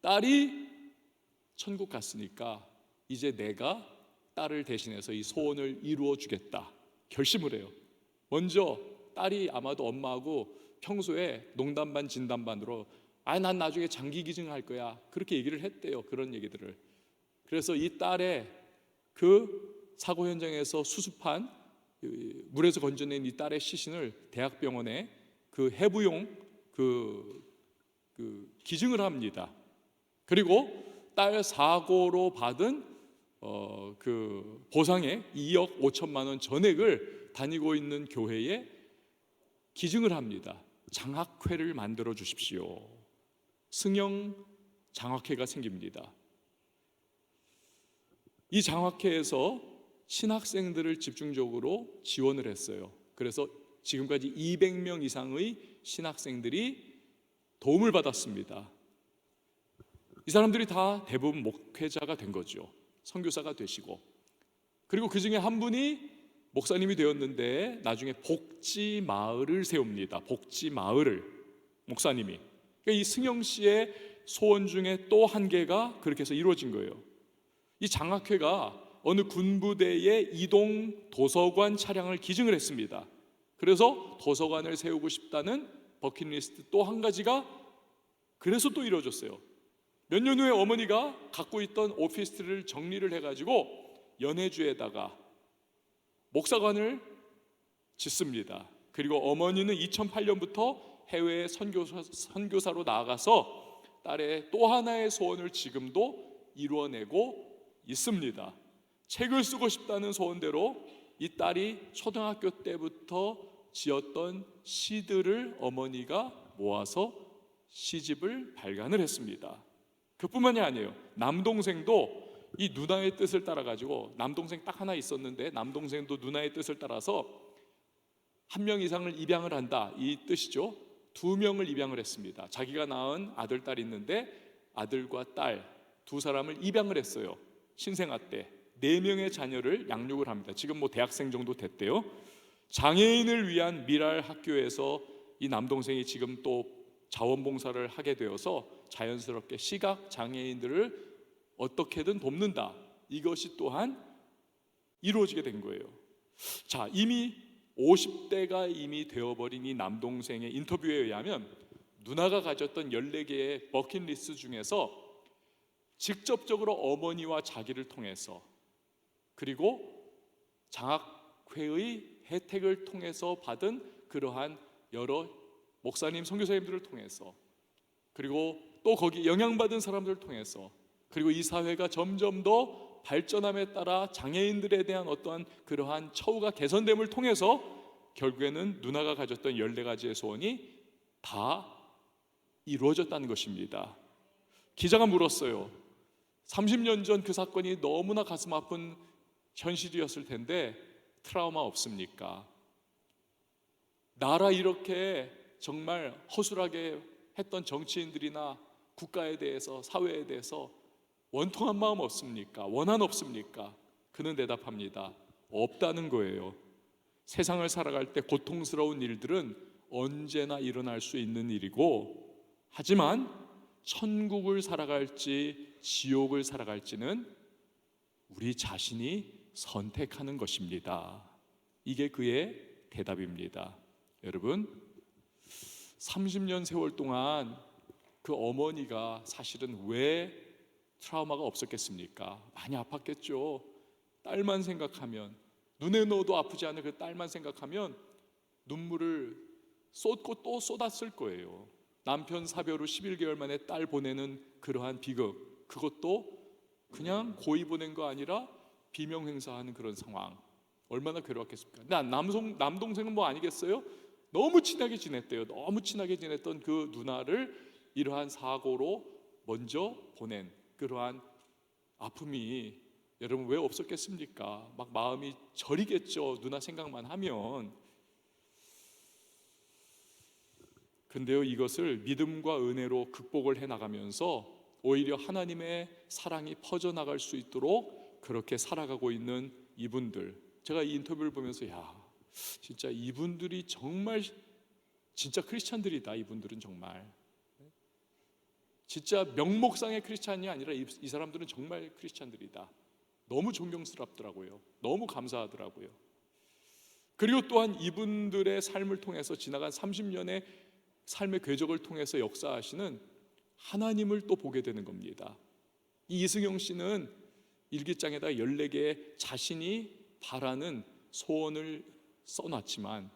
딸이 천국 갔으니까 이제 내가 딸을 대신해서 이 소원을 이루어 주겠다 결심을 해요. 먼저 딸이 아마도 엄마하고 평소에 농담 반 진담 반으로 난 나중에 장기 기증할 거야 그렇게 얘기를 했대요. 그런 얘기들을. 그래서 이 딸의 그 사고 현장에서 수습한 물에서 건져낸 이 딸의 시신을 대학병원에 그 해부용 기증을 합니다. 그리고 딸 사고로 받은 그 보상의 2억 5천만 원 전액을 다니고 있는 교회에 기증을 합니다. 장학회를 만들어 주십시오. 승영 장학회가 생깁니다. 이 장학회에서 신학생들을 집중적으로 지원을 했어요. 그래서 지금까지 200명 이상의 신학생들이 도움을 받았습니다. 이 사람들이 다 대부분 목회자가 된 거죠. 선교사가 되시고, 그리고 그 중에 한 분이 목사님이 되었는데 나중에 복지 마을을 세웁니다. 복지 마을을 목사님이. 그러니까 이 승영 씨의 소원 중에 또 한 개가 그렇게 해서 이루어진 거예요. 이 장학회가 어느 군부대에 이동 도서관 차량을 기증을 했습니다. 그래서 도서관을 세우고 싶다는 버킷리스트 또 한 가지가 그래서 또 이루어졌어요. 몇 년 후에 어머니가 갖고 있던 오피스를 정리를 해가지고 연해주에다가 목사관을 짓습니다. 그리고 어머니는 2008년부터 해외에 선교사로 나아가서 딸의 또 하나의 소원을 지금도 이루어내고 있습니다. 책을 쓰고 싶다는 소원대로 이 딸이 초등학교 때부터 지었던 시들을 어머니가 모아서 시집을 발간을 했습니다. 그뿐만이 아니에요. 남동생도 이 누나의 뜻을 따라가지고, 남동생 딱 하나 있었는데 남동생도 누나의 뜻을 따라서 한 명 이상을 입양을 한다, 이 뜻이죠. 2명을 입양을 했습니다. 자기가 낳은 아들, 딸이 있는데 아들과 딸 두 사람을 입양을 했어요. 신생아 때 4명의 자녀를 양육을 합니다. 지금 뭐 대학생 정도 됐대요. 장애인을 위한 미랄 학교에서 이 남동생이 지금 또 자원봉사를 하게 되어서 자연스럽게 시각 장애인들을 어떻게든 돕는다, 이것이 또한 이루어지게 된 거예요. 자, 이미 50대가 이미 되어버린 이 남동생의 인터뷰에 의하면 누나가 가졌던 14개의 버킷리스트 중에서 직접적으로 어머니와 자기를 통해서, 그리고 장학회의 혜택을 통해서 받은 그러한 여러 목사님, 선교사님들을 통해서, 그리고 또 거기 영향받은 사람들을 통해서, 그리고 이 사회가 점점 더 발전함에 따라 장애인들에 대한 어떠한 그러한 처우가 개선됨을 통해서 결국에는 누나가 가졌던 14가지의 소원이 다 이루어졌다는 것입니다. 기자가 물었어요. 30년 전 그 사건이 너무나 가슴 아픈 현실이었을 텐데 트라우마 없습니까? 나라 이렇게 정말 허술하게 했던 정치인들이나 국가에 대해서, 사회에 대해서 원통한 마음 없습니까? 원한 없습니까? 그는 대답합니다. 없다는 거예요. 세상을 살아갈 때 고통스러운 일들은 언제나 일어날 수 있는 일이고, 하지만 천국을 살아갈지 지옥을 살아갈지는 우리 자신이 선택하는 것입니다. 이게 그의 대답입니다. 여러분, 30년 세월 동안 그 어머니가 사실은 왜 트라우마가 없었겠습니까? 많이 아팠겠죠. 딸만 생각하면, 눈에 넣어도 아프지 않은 그 딸만 생각하면 눈물을 쏟고 또 쏟았을 거예요. 남편 사별 후 11개월 만에 딸 보내는 그러한 비극, 그것도 그냥 고이 보낸 거 아니라 비명 행사하는 그런 상황, 얼마나 괴로웠겠습니까? 남동생은 뭐 아니겠어요? 너무 친하게 지냈대요. 너무 친하게 지냈던 그 누나를 이러한 사고로 먼저 보낸 그러한 아픔이 여러분 왜 없었겠습니까? 막 마음이 저리겠죠, 누나 생각만 하면. 근데요, 이것을 믿음과 은혜로 극복을 해나가면서 오히려 하나님의 사랑이 퍼져나갈 수 있도록 그렇게 살아가고 있는 이분들, 제가 이 인터뷰를 보면서 진짜 이분들이 정말 진짜 크리스찬들이다. 이분들은 정말 진짜 명목상의 크리스찬이 아니라 이 사람들은 정말 크리스찬들이다. 너무 존경스럽더라고요. 너무 감사하더라고요. 그리고 또한 이분들의 삶을 통해서 지나간 30년의 삶의 궤적을 통해서 역사하시는 하나님을 또 보게 되는 겁니다. 이 이승영 씨는 일기장에다 14개의 자신이 바라는 소원을 써놨지만,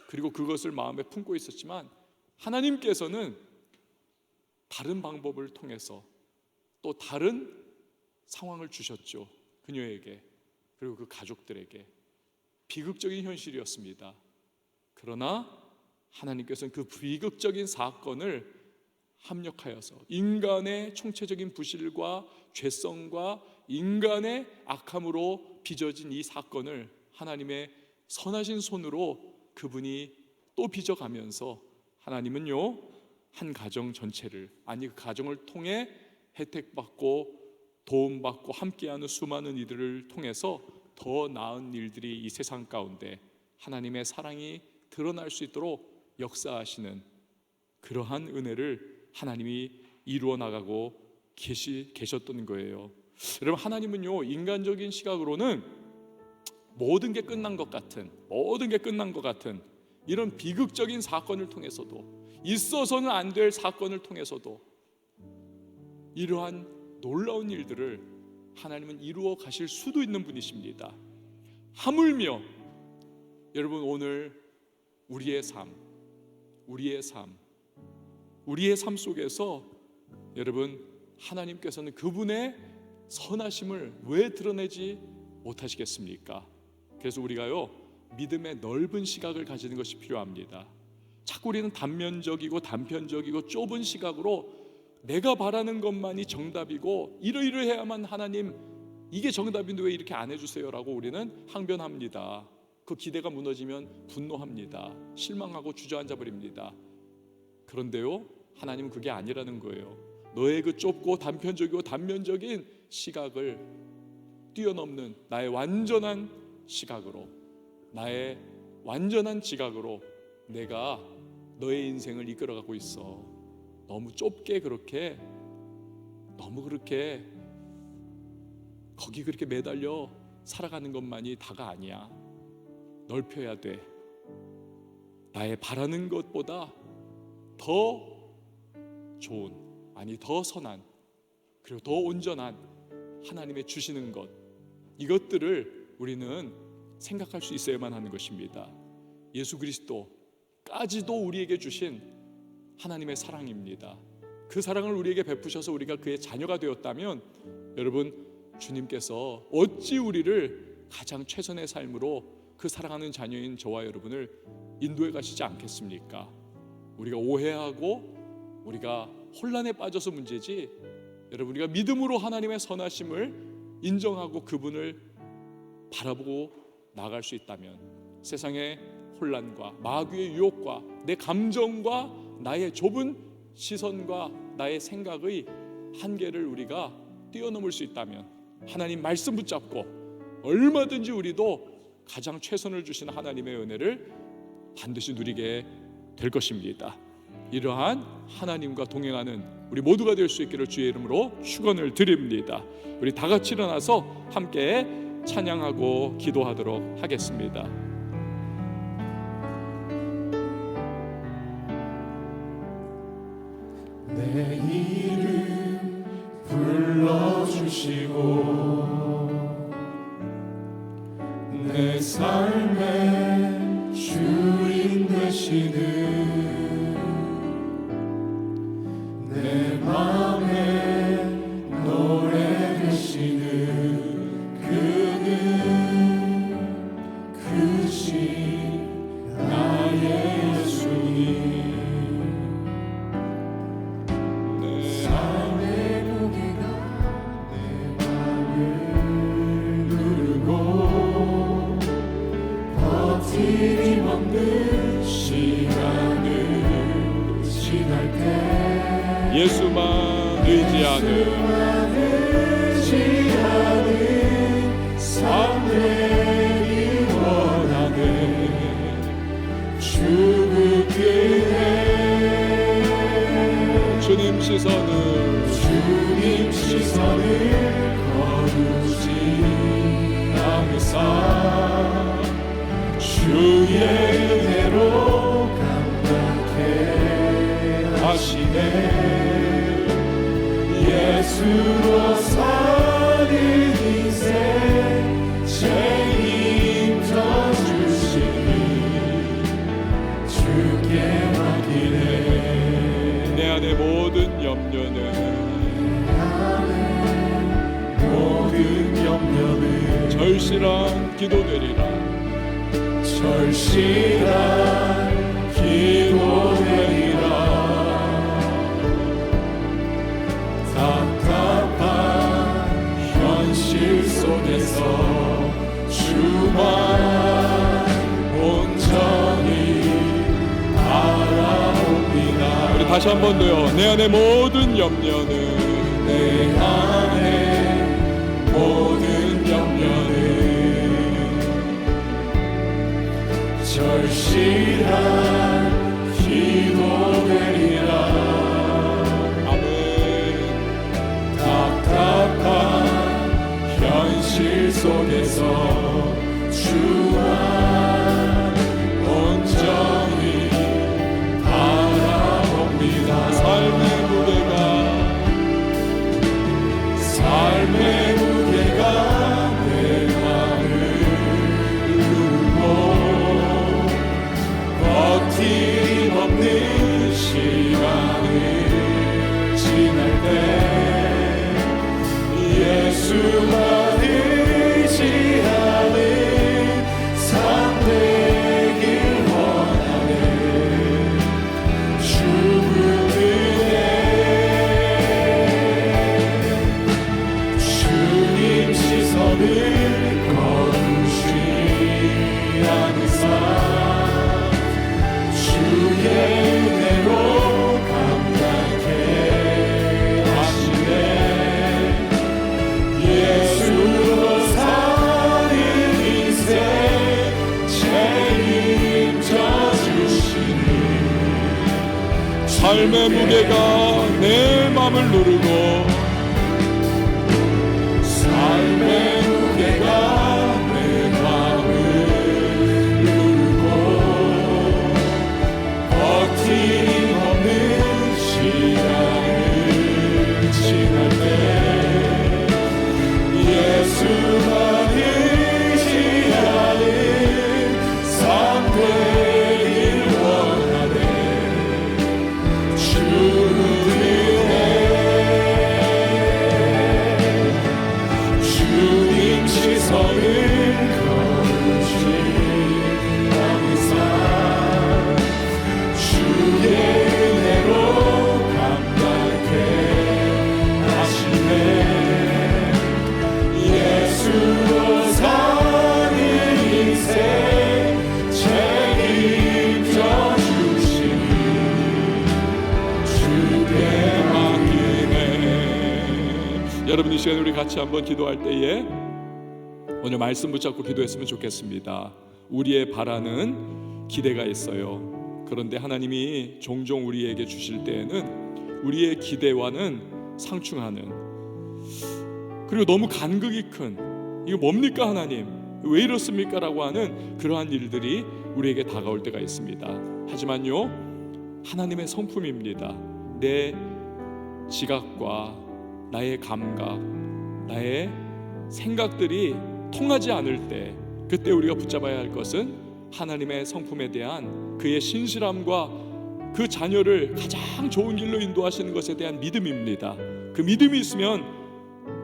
그리고 그것을 마음에 품고 있었지만, 하나님께서는 다른 방법을 통해서 또 다른 상황을 주셨죠. 그녀에게, 그리고 그 가족들에게. 비극적인 현실이었습니다. 그러나 하나님께서는 그 비극적인 사건을 합력하여서 인간의 총체적인 부실과 죄성과 인간의 악함으로 빚어진 이 사건을 하나님의 선하신 손으로 그분이 또 빚어가면서, 하나님은요 한 가정 전체를, 아니 그 가정을 통해 혜택받고 도움받고 함께하는 수많은 이들을 통해서 더 나은 일들이 이 세상 가운데 하나님의 사랑이 드러날 수 있도록 역사하시는 그러한 은혜를 하나님이 이루어 나가고 계셨던 거예요. 여러분, 하나님은요 인간적인 시각으로는 모든 게 끝난 것 같은 이런 비극적인 사건을 통해서도, 있어서는 안 될 사건을 통해서도 이러한 놀라운 일들을 하나님은 이루어 가실 수도 있는 분이십니다. 하물며 여러분, 오늘 우리의 삶 속에서 여러분, 하나님께서는 그분의 선하심을 왜 드러내지 못하시겠습니까? 그래서 우리가요 믿음의 넓은 시각을 가지는 것이 필요합니다. 자꾸 우리는 단면적이고 단편적이고 좁은 시각으로 내가 바라는 것만이 정답이고 이러이러해야만 하나님 이게 정답인데 왜 이렇게 안 해주세요? 라고 우리는 항변합니다. 그 기대가 무너지면 분노합니다. 실망하고 주저앉아 버립니다. 그런데요 하나님은 그게 아니라는 거예요. 너의 그 좁고 단편적이고 단면적인 시각을 뛰어넘는 나의 완전한 시각으로, 나의 완전한 지각으로 내가 너의 인생을 이끌어가고 있어. 너무 좁게 너무 그렇게 거기 그렇게 매달려 살아가는 것만이 다가 아니야. 넓혀야 돼. 나의 바라는 것보다 더 좋은, 아니 더 선한, 그리고 더 온전한 하나님의 주시는 것, 이것들을 우리는 생각할 수 있어야만 하는 것입니다. 예수 그리스도까지도 우리에게 주신 하나님의 사랑입니다. 그 사랑을 우리에게 베푸셔서 우리가 그의 자녀가 되었다면, 여러분, 주님께서 어찌 우리를 가장 최선의 삶으로 그 사랑하는 자녀인 저와 여러분을 인도해 가시지 않겠습니까? 우리가 오해하고 우리가 혼란에 빠져서 문제지, 여러분, 우리가 믿음으로 하나님의 선하심을 인정하고 그분을 바라보고 나갈 수 있다면, 세상의 혼란과 마귀의 유혹과 내 감정과 나의 좁은 시선과 나의 생각의 한계를 우리가 뛰어넘을 수 있다면, 하나님 말씀 붙잡고 얼마든지 우리도 가장 최선을 주시는 하나님의 은혜를 반드시 누리게 될 것입니다. 이러한 하나님과 동행하는 우리 모두가 될 수 있기를 주의 이름으로 축원을 드립니다. 우리 다 같이 일어나서 함께 찬양하고 기도하도록 하겠습니다. 내 이름 불러주시고 내 삶의 주인 되시고 되시는 내 맘에 노래 되시는 그는 크신 나의 예수님 삶의 무게가 내 맘을 누르고 버티림 없는 시간을 지날 때 예수만 의지하는 삶 되길 원하네 주급기에 주님 시선을 거두지 않으사 주의 은혜로 감당해 하시네 예수로 사는 인생 책임져 주시니 주께 맡기네 내 안의 모든 염려는 모든 염려는 절실한 기도되리라 절실한 기도되리라 답답한 현실 속에서 주만 온전히 바라봅니다 우리 다시 한 번 더요 내 안의 모든 염려는 내 안에 모든 염려는 절실한 기도되리라 아멘 답답한 현실 속에서 주만 온전히 바라봅니다 삶의 무게가 내 맘을 누르고 버팀 없는 시간을 지날 때 예수만 의지하는 삶 되길 원하네 주님 시선을 거두지 않으사 주의 은혜로 감당해 하시네 예수로 사는 인생 책임져 주시니 삶의 무게가 내 맘을 누르고 삶의 무게가 내 맘을 누르고 버팀 없는 시간을 지날 때 예수만 의지하는 삶 되길 원하네 주 은혜 주님 시선을 거두지 않으사 주의 은혜로 감당해 하시네 예수로 사는 인생 책임져 주시니 주께 맡기네 여러분 이 시간에 우리 같이 한번 기도할 때에 오늘 말씀 붙잡고 기도했으면 좋겠습니다 우리의 바라는 기대가 있어요 그런데 하나님이 종종 우리에게 주실 때에는 우리의 기대와는 상충하는 그리고 너무 간극이 큰 이거 뭡니까 하나님 왜 이렇습니까? 라고 하는 그러한 일들이 우리에게 다가올 때가 있습니다 하지만요 하나님의 성품입니다 내 지각과 나의 감각 나의 생각들이 통하지 않을 때 그때 우리가 붙잡아야 할 것은 하나님의 성품에 대한 그의 신실함과 그 자녀를 가장 좋은 길로 인도하시는 것에 대한 믿음입니다. 그 믿음이 있으면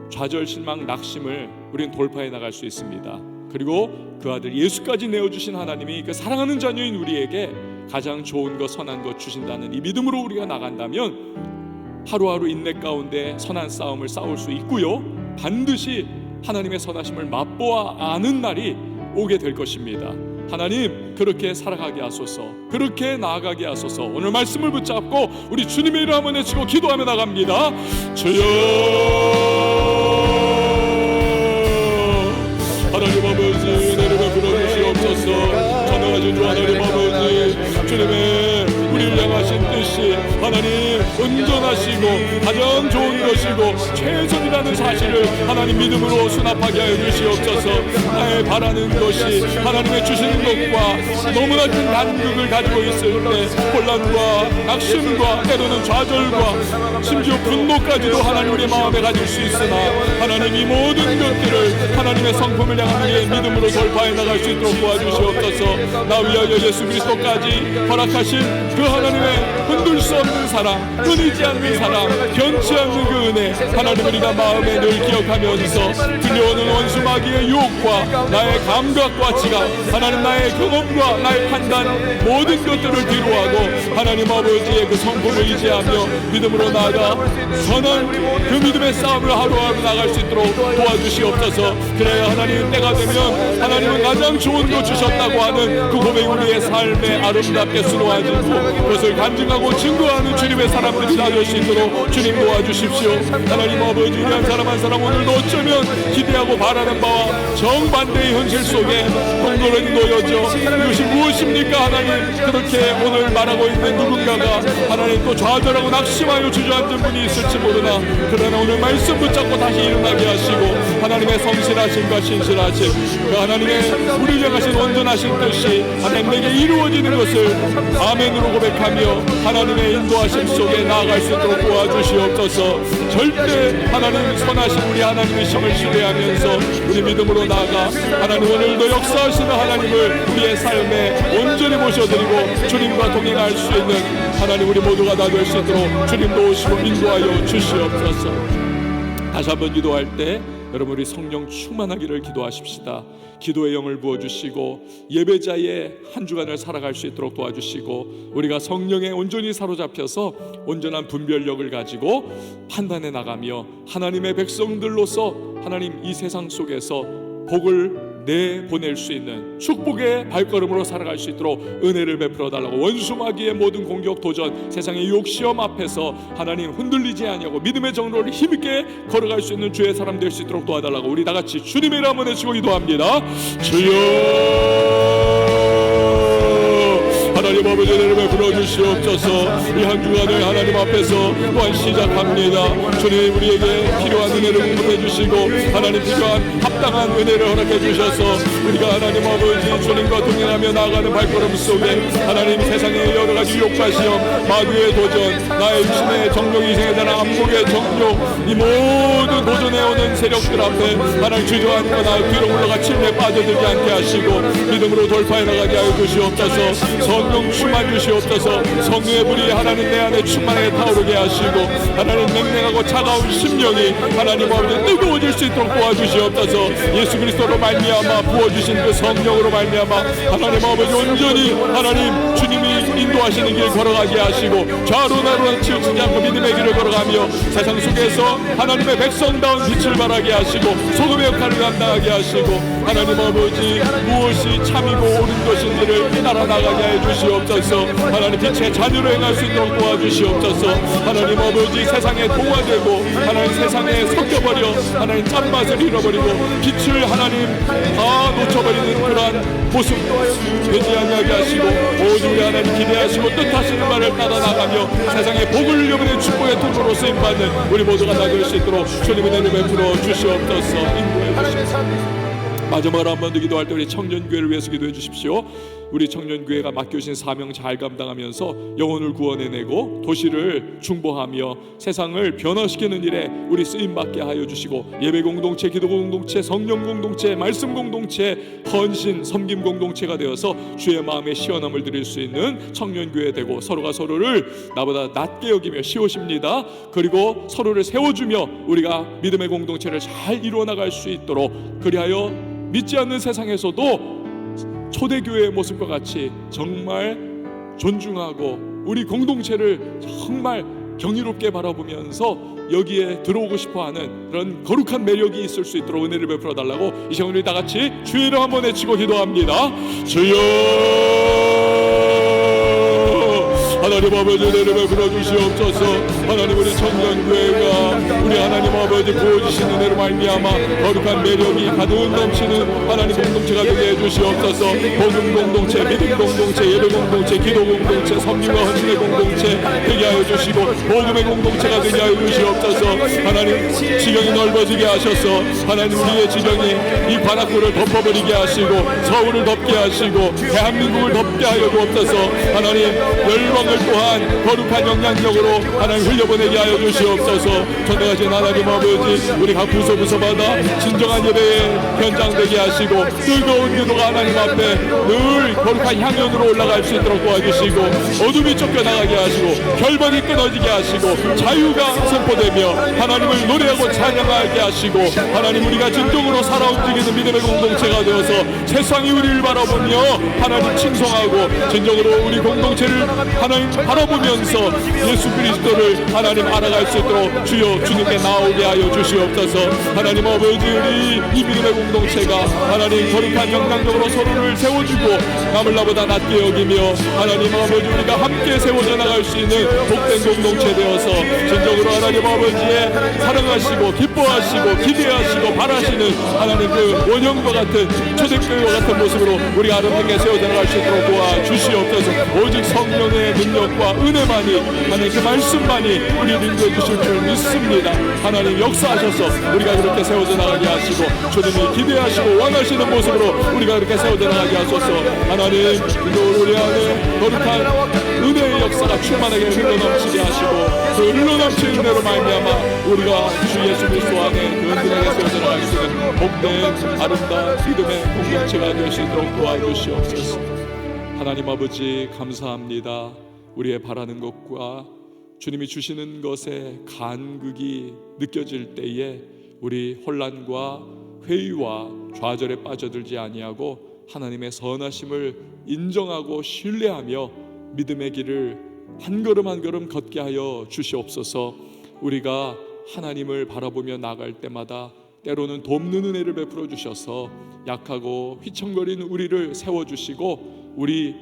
좌절, 실망, 낙심을 우리는 돌파해 나갈 수 있습니다. 그리고 그 아들 예수까지 내어주신 하나님이 그 사랑하는 자녀인 우리에게 가장 좋은 것, 선한 것 주신다는 이 믿음으로 우리가 나간다면 하루하루 인내 가운데 선한 싸움을 싸울 수 있고요, 반드시 하나님의 선하심을 맛보아 아는 날이 오게 될 것입니다. 하나님, 그렇게 살아가게 하소서, 그렇게 나아가게 하소서. 오늘 말씀을 붙잡고 우리 주님의 이름 한번 외치고 기도하며 나갑니다. 주여, 하나님 아버지, 은혜를 베풀어 주시옵소서. 전능하신 주 하나님 아버지, 주님의 우리를 향하신 뜻이 하나님 온전하시고 가장 좋은 것이고 최선이라는 사실을 하나님 믿음으로 수납하게 하여 주시옵소서. 나의 바라는 것이 하나님의 주시는 것과 너무나 큰 간극을 가지고 있을 때 혼란과 낙심과 때로는 좌절과 심지어 분노까지도 하나님 우리의 마음에 가질 수 있으나 하나님 이 모든 것들을 하나님의 성품을 향한 우리의 믿음으로 돌파해 나갈 수 있도록 도와주시옵소서. 나 위하여 예수 그리스도까지 허락하신 그 하나님의 흔들 수 없는 사랑, 끊이지 않는 사랑, 변치 않는 그 은혜, 하나님 우리가 마음에 늘 기억하면서 들려오는 원수 마귀의 유혹과 나의 감각과 지각, 하나님 나의 경험과 나의 판단 모든 것들을 뒤로하고 하나님 아버지의 그 성품을 의지하며 믿음으로 나아가 선한 그 믿음의 싸움을 하루하루 나갈 수 있도록 도와주시옵소서. 그래야 하나님 때가 되면 하나님은 가장 좋은 거 주셨다고 하는 그 고백이 우리의 삶에 아름답게 수놓아지고 그것을 간증하고 증거하는 주님의 사람들이 나될 수 있도록 주님 도와주십시오. 하나님 아버지, 우리 한 사람 한 사람 오늘도 어쩌면 기대하고 바라는 바와 정반대의 현실 속에 동떨어진 놓여져 이것이 무엇입니까 하나님, 그렇게 오늘 말하고 있는 누군가가 하나님 또 좌절하고 낙심하여 주저앉은 분이 있을지 모르나, 그러나 오늘 말씀 붙잡고 다시 일어나게 하시고 하나님의 성실하심과 신실하심, 그 하나님의 우리를 향하신 온전하신 뜻이 하나님 내게 이루어지는 것을 아멘으로 고백하며 하나님의 인도하심 속에 나아갈 수 있도록 도와주시옵소서. 절대 하나님 선하신 우리 하나님의 심을 신뢰하면서 우리 믿음으로 나아가 하나님 오늘도 역사하시는 하나님을 우리의 삶에 온전히 모셔드리고 주님과 동행할 수 있는 하나님 우리 모두가 다 될 수 있도록 주님도 오시고 인도하여 주시옵소서. 다시 한번 기도할 때 여러분 우리 성령 충만하기를 기도하십시다. 기도의 영을 부어주시고 예배자의 한 주간을 살아갈 수 있도록 도와주시고 우리가 성령에 온전히 사로잡혀서 온전한 분별력을 가지고 판단해 나가며 하나님의 백성들로서 하나님 이 세상 속에서 복을 내보낼 수 있는 축복의 발걸음으로 살아갈 수 있도록 은혜를 베풀어 달라고, 원수 마귀의 모든 공격, 도전, 세상의 유혹, 시험 앞에서 하나님 흔들리지 아니하고 믿음의 정로를 힘있게 걸어갈 수 있는 주의 사람 될 수 있도록 도와달라고 우리 다 같이 주님의 이름 한번 외치고 기도합니다. 주여, 하나님 아버지 은혜를 베풀어 주시옵소서. 이 한 주간을 하나님 앞에서 또한 시작합니다. 주님 우리에게 필요한 은혜를 공급해 주시고 하나님 필요한 합당한 은혜를 허락해 주셔서 우리가 하나님 아버지 주님과 동행하며 나아가는 발걸음 속에 하나님 세상의 여러 가지 유혹과 시험, 마귀의 도전, 나의 육신의 정욕이 생겨나는 안목의 정욕, 이 모든 도전해 오는 세력들 앞에 하나님 주저앉거나 뒤로 올라가 침에 빠져들지 않게 하시고 믿음으로 돌파해 나가게 하여 주시옵소서. 성령 충만 주시옵소서. 성령의 불이 하나님 내 안에 충만하게 타오르게 하시고 하나님 맹맹하고 차가운 심령이 하나님 아버지 뜨거워질 수 있도록 도와주시옵소서. 예수 그리스도로 말미암아 부어주신 그 성령으로 말미암아 하나님 아버지 온전히 하나님 주님이 인도하시는 길 걸어가게 하시고 좌로 나로 치우치지 않고 믿음의 길을 걸어가며 세상 속에서 하나님의 백성다운 빛을 발하게 하시고 소금의 역할을 감당하게 하시고 하나님 아버지 무엇이 참이고 옳은 것인지를 따라 나가게 해 주시옵소서. 하나님 빛의 자녀로 행할 수 있도록 도와주시옵소서. 하나님 아버지 세상에 동화되고 하나님 세상에 섞여버려 하나님 짠맛을 잃어버리고 빛을 하나님 다 놓쳐버리는 그러한 모습 되지 아니하게 하시고 오직 우리 하나님 기대하시고 뜻하시는 말을 따라 나가며 세상에 복을 여부는 축복의 통로로 쓰임받는 우리 모두가 다 될 수 있도록 주님의 은혜를 베풀어 주시옵소서. 인도해 주시옵소서. 마지막으로 한 번 더 기도할 때 우리 청년교회를 위해서 기도해 주십시오. 우리 청년교회가 맡겨진 사명 잘 감당하면서 영혼을 구원해내고 도시를 중보하며 세상을 변화시키는 일에 우리 쓰임받게 하여 주시고, 예배 공동체, 기도 공동체, 성령 공동체, 말씀 공동체, 헌신, 섬김 공동체가 되어서 주의 마음에 시원함을 드릴 수 있는 청년교회 되고, 서로가 서로를 나보다 낮게 여기며 시오십니다. 그리고 서로를 세워주며 우리가 믿음의 공동체를 잘 이루어나갈 수 있도록, 그리하여 믿지 않는 세상에서도 초대교회의 모습과 같이 정말 존중하고 우리 공동체를 정말 경이롭게 바라보면서 여기에 들어오고 싶어하는 그런 거룩한 매력이 있을 수 있도록 은혜를 베풀어 달라고 이 시간 우리 다 같이 주의 이름 한번 외치고 기도합니다. 주여, 하나님 아버지 은혜를 베풀어 주시옵소서. 하나님, 우리 청년교회가 우리 하나님 아버지 부어주신 은혜로 말미암아 거룩한 매력이 가득 넘치는 하나님 공동체가 되게 해주시옵소서. 복음 공동체, 믿음 공동체, 예배 공동체, 기도 공동체, 섬김과 헌신의 공동체 되게 하여 주시고, 복음의 공동체가 되게 하여 주시옵소서. 하나님, 지경이 넓어지게 하셔서 하나님, 우리의 지경이 이 관악구를 덮어버리게 하시고 서울을 덮게 하시고 대한민국을 덮게 하여 주옵소서. 하나님, 열방을 또한 거룩한 영향력으로 하나님 흘려보내게 하여 주시옵소서. 전능하신 하나님 아버지, 우리 각 부서마다 진정한 예배의 현장 되게 하시고 뜨거운 기도가 하나님 앞에 늘 거룩한 향연으로 올라갈 수 있도록 도와주시고, 어둠이 쫓겨나가게 하시고 결박이 끊어지게 하시고 자유가 선포되며 하나님을 노래하고 찬양하게 하시고, 하나님, 우리가 진정으로 살아 움직이는 믿음의 공동체가 되어서 세상이 우리를 바라보며 하나님 칭송하고 진정으로 우리 공동체를 하나님 바라보면서 예수 그리스도를 하나님 알아갈 수 있도록 주여 주님께 나오게 하여 주시옵소서. 하나님 아버지, 우리 이 믿음의 공동체가 하나님 거룩한 영향력으로 서로를 세워주고 남을 나보다 낮게 여기며 하나님 아버지, 우리가 함께 세워져 나갈 수 있는 복된 공동체 되어서 진정으로 하나님 아버지의 사랑하시고 기뻐하시고 기대하시고 바라시는 하나님 그 원형과 같은 초대교회와 같은 모습으로 우리 아름답게 세워져 나갈 수 있도록 도와주시옵소서. 오직 성령의 능력과 은혜만이, 하나님 그 말씀만이 우리 인도해 주실 줄 믿습니다. 하나님, 역사하셔서 우리가 그렇게 세워져 나가게 하시고 주님이 기대하시고 원하시는 모습으로 우리가 그렇게 세워져 나가게 하소서. 하나님, 우리 안에 거룩한 은혜의 역사가 충만하게 흘러넘치게 하시고 그 흘러넘치는 은혜로 말미암아 우리가 주 예수 그리스도 안에 그 은혜에 세워져 나갈 수 있는 복된 아름다운 믿음의 공동체가 될 수 있도록 도와주시옵소서. 하나님 아버지, 감사합니다. 우리의 바라는 것과 주님이 주시는 것의 간극이 느껴질 때에 우리 혼란과 회의와 좌절에 빠져들지 아니하고 하나님의 선하심을 인정하고 신뢰하며 믿음의 길을 한 걸음 한 걸음 걷게 하여 주시옵소서. 우리가 하나님을 바라보며 나갈 때마다 때로는 돕는 은혜를 베풀어 주셔서 약하고 휘청거리는 우리를 세워주시고 우리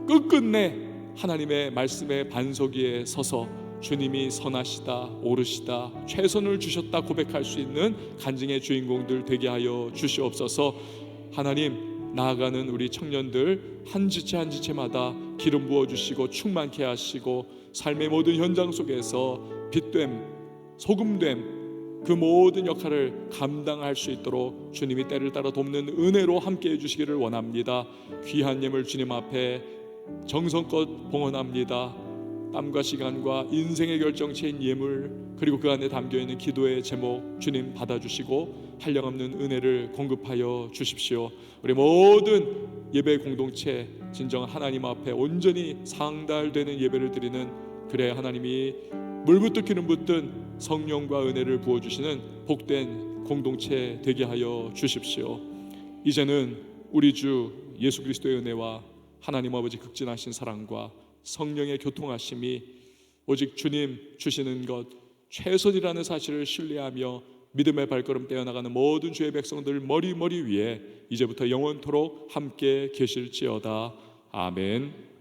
끝끝내 하나님의 말씀의 반석 위에 서서 주님이 선하시다, 옳으시다, 최선을 주셨다 고백할 수 있는 간증의 주인공들 되게 하여 주시옵소서. 하나님, 나아가는 우리 청년들 한 지체 한 지체마다 기름 부어주시고 충만케 하시고 삶의 모든 현장 속에서 빛됨, 소금됨 그 모든 역할을 감당할 수 있도록 주님이 때를 따라 돕는 은혜로 함께 해주시기를 원합니다. 귀한 예물 주님 앞에 정성껏 봉헌합니다. 땀과 시간과 인생의 결정체인 예물, 그리고 그 안에 담겨있는 기도의 제목 주님 받아주시고 한량없는 은혜를 공급하여 주십시오. 우리 모든 예배 공동체 진정 하나님 앞에 온전히 상달되는 예배를 드리는, 그래 하나님이 물붓듯 기름 붓든 성령과 은혜를 부어주시는 복된 공동체 되게 하여 주십시오. 이제는 우리 주 예수 그리스도의 은혜와 하나님 아버지 극진하신 사랑과 성령의 교통하심이 오직 주님 주시는 것 최선이라는 사실을 신뢰하며 믿음의 발걸음 떼어나가는 모든 주의 백성들 머리 위에 이제부터 영원토록 함께 계실지어다. 아멘.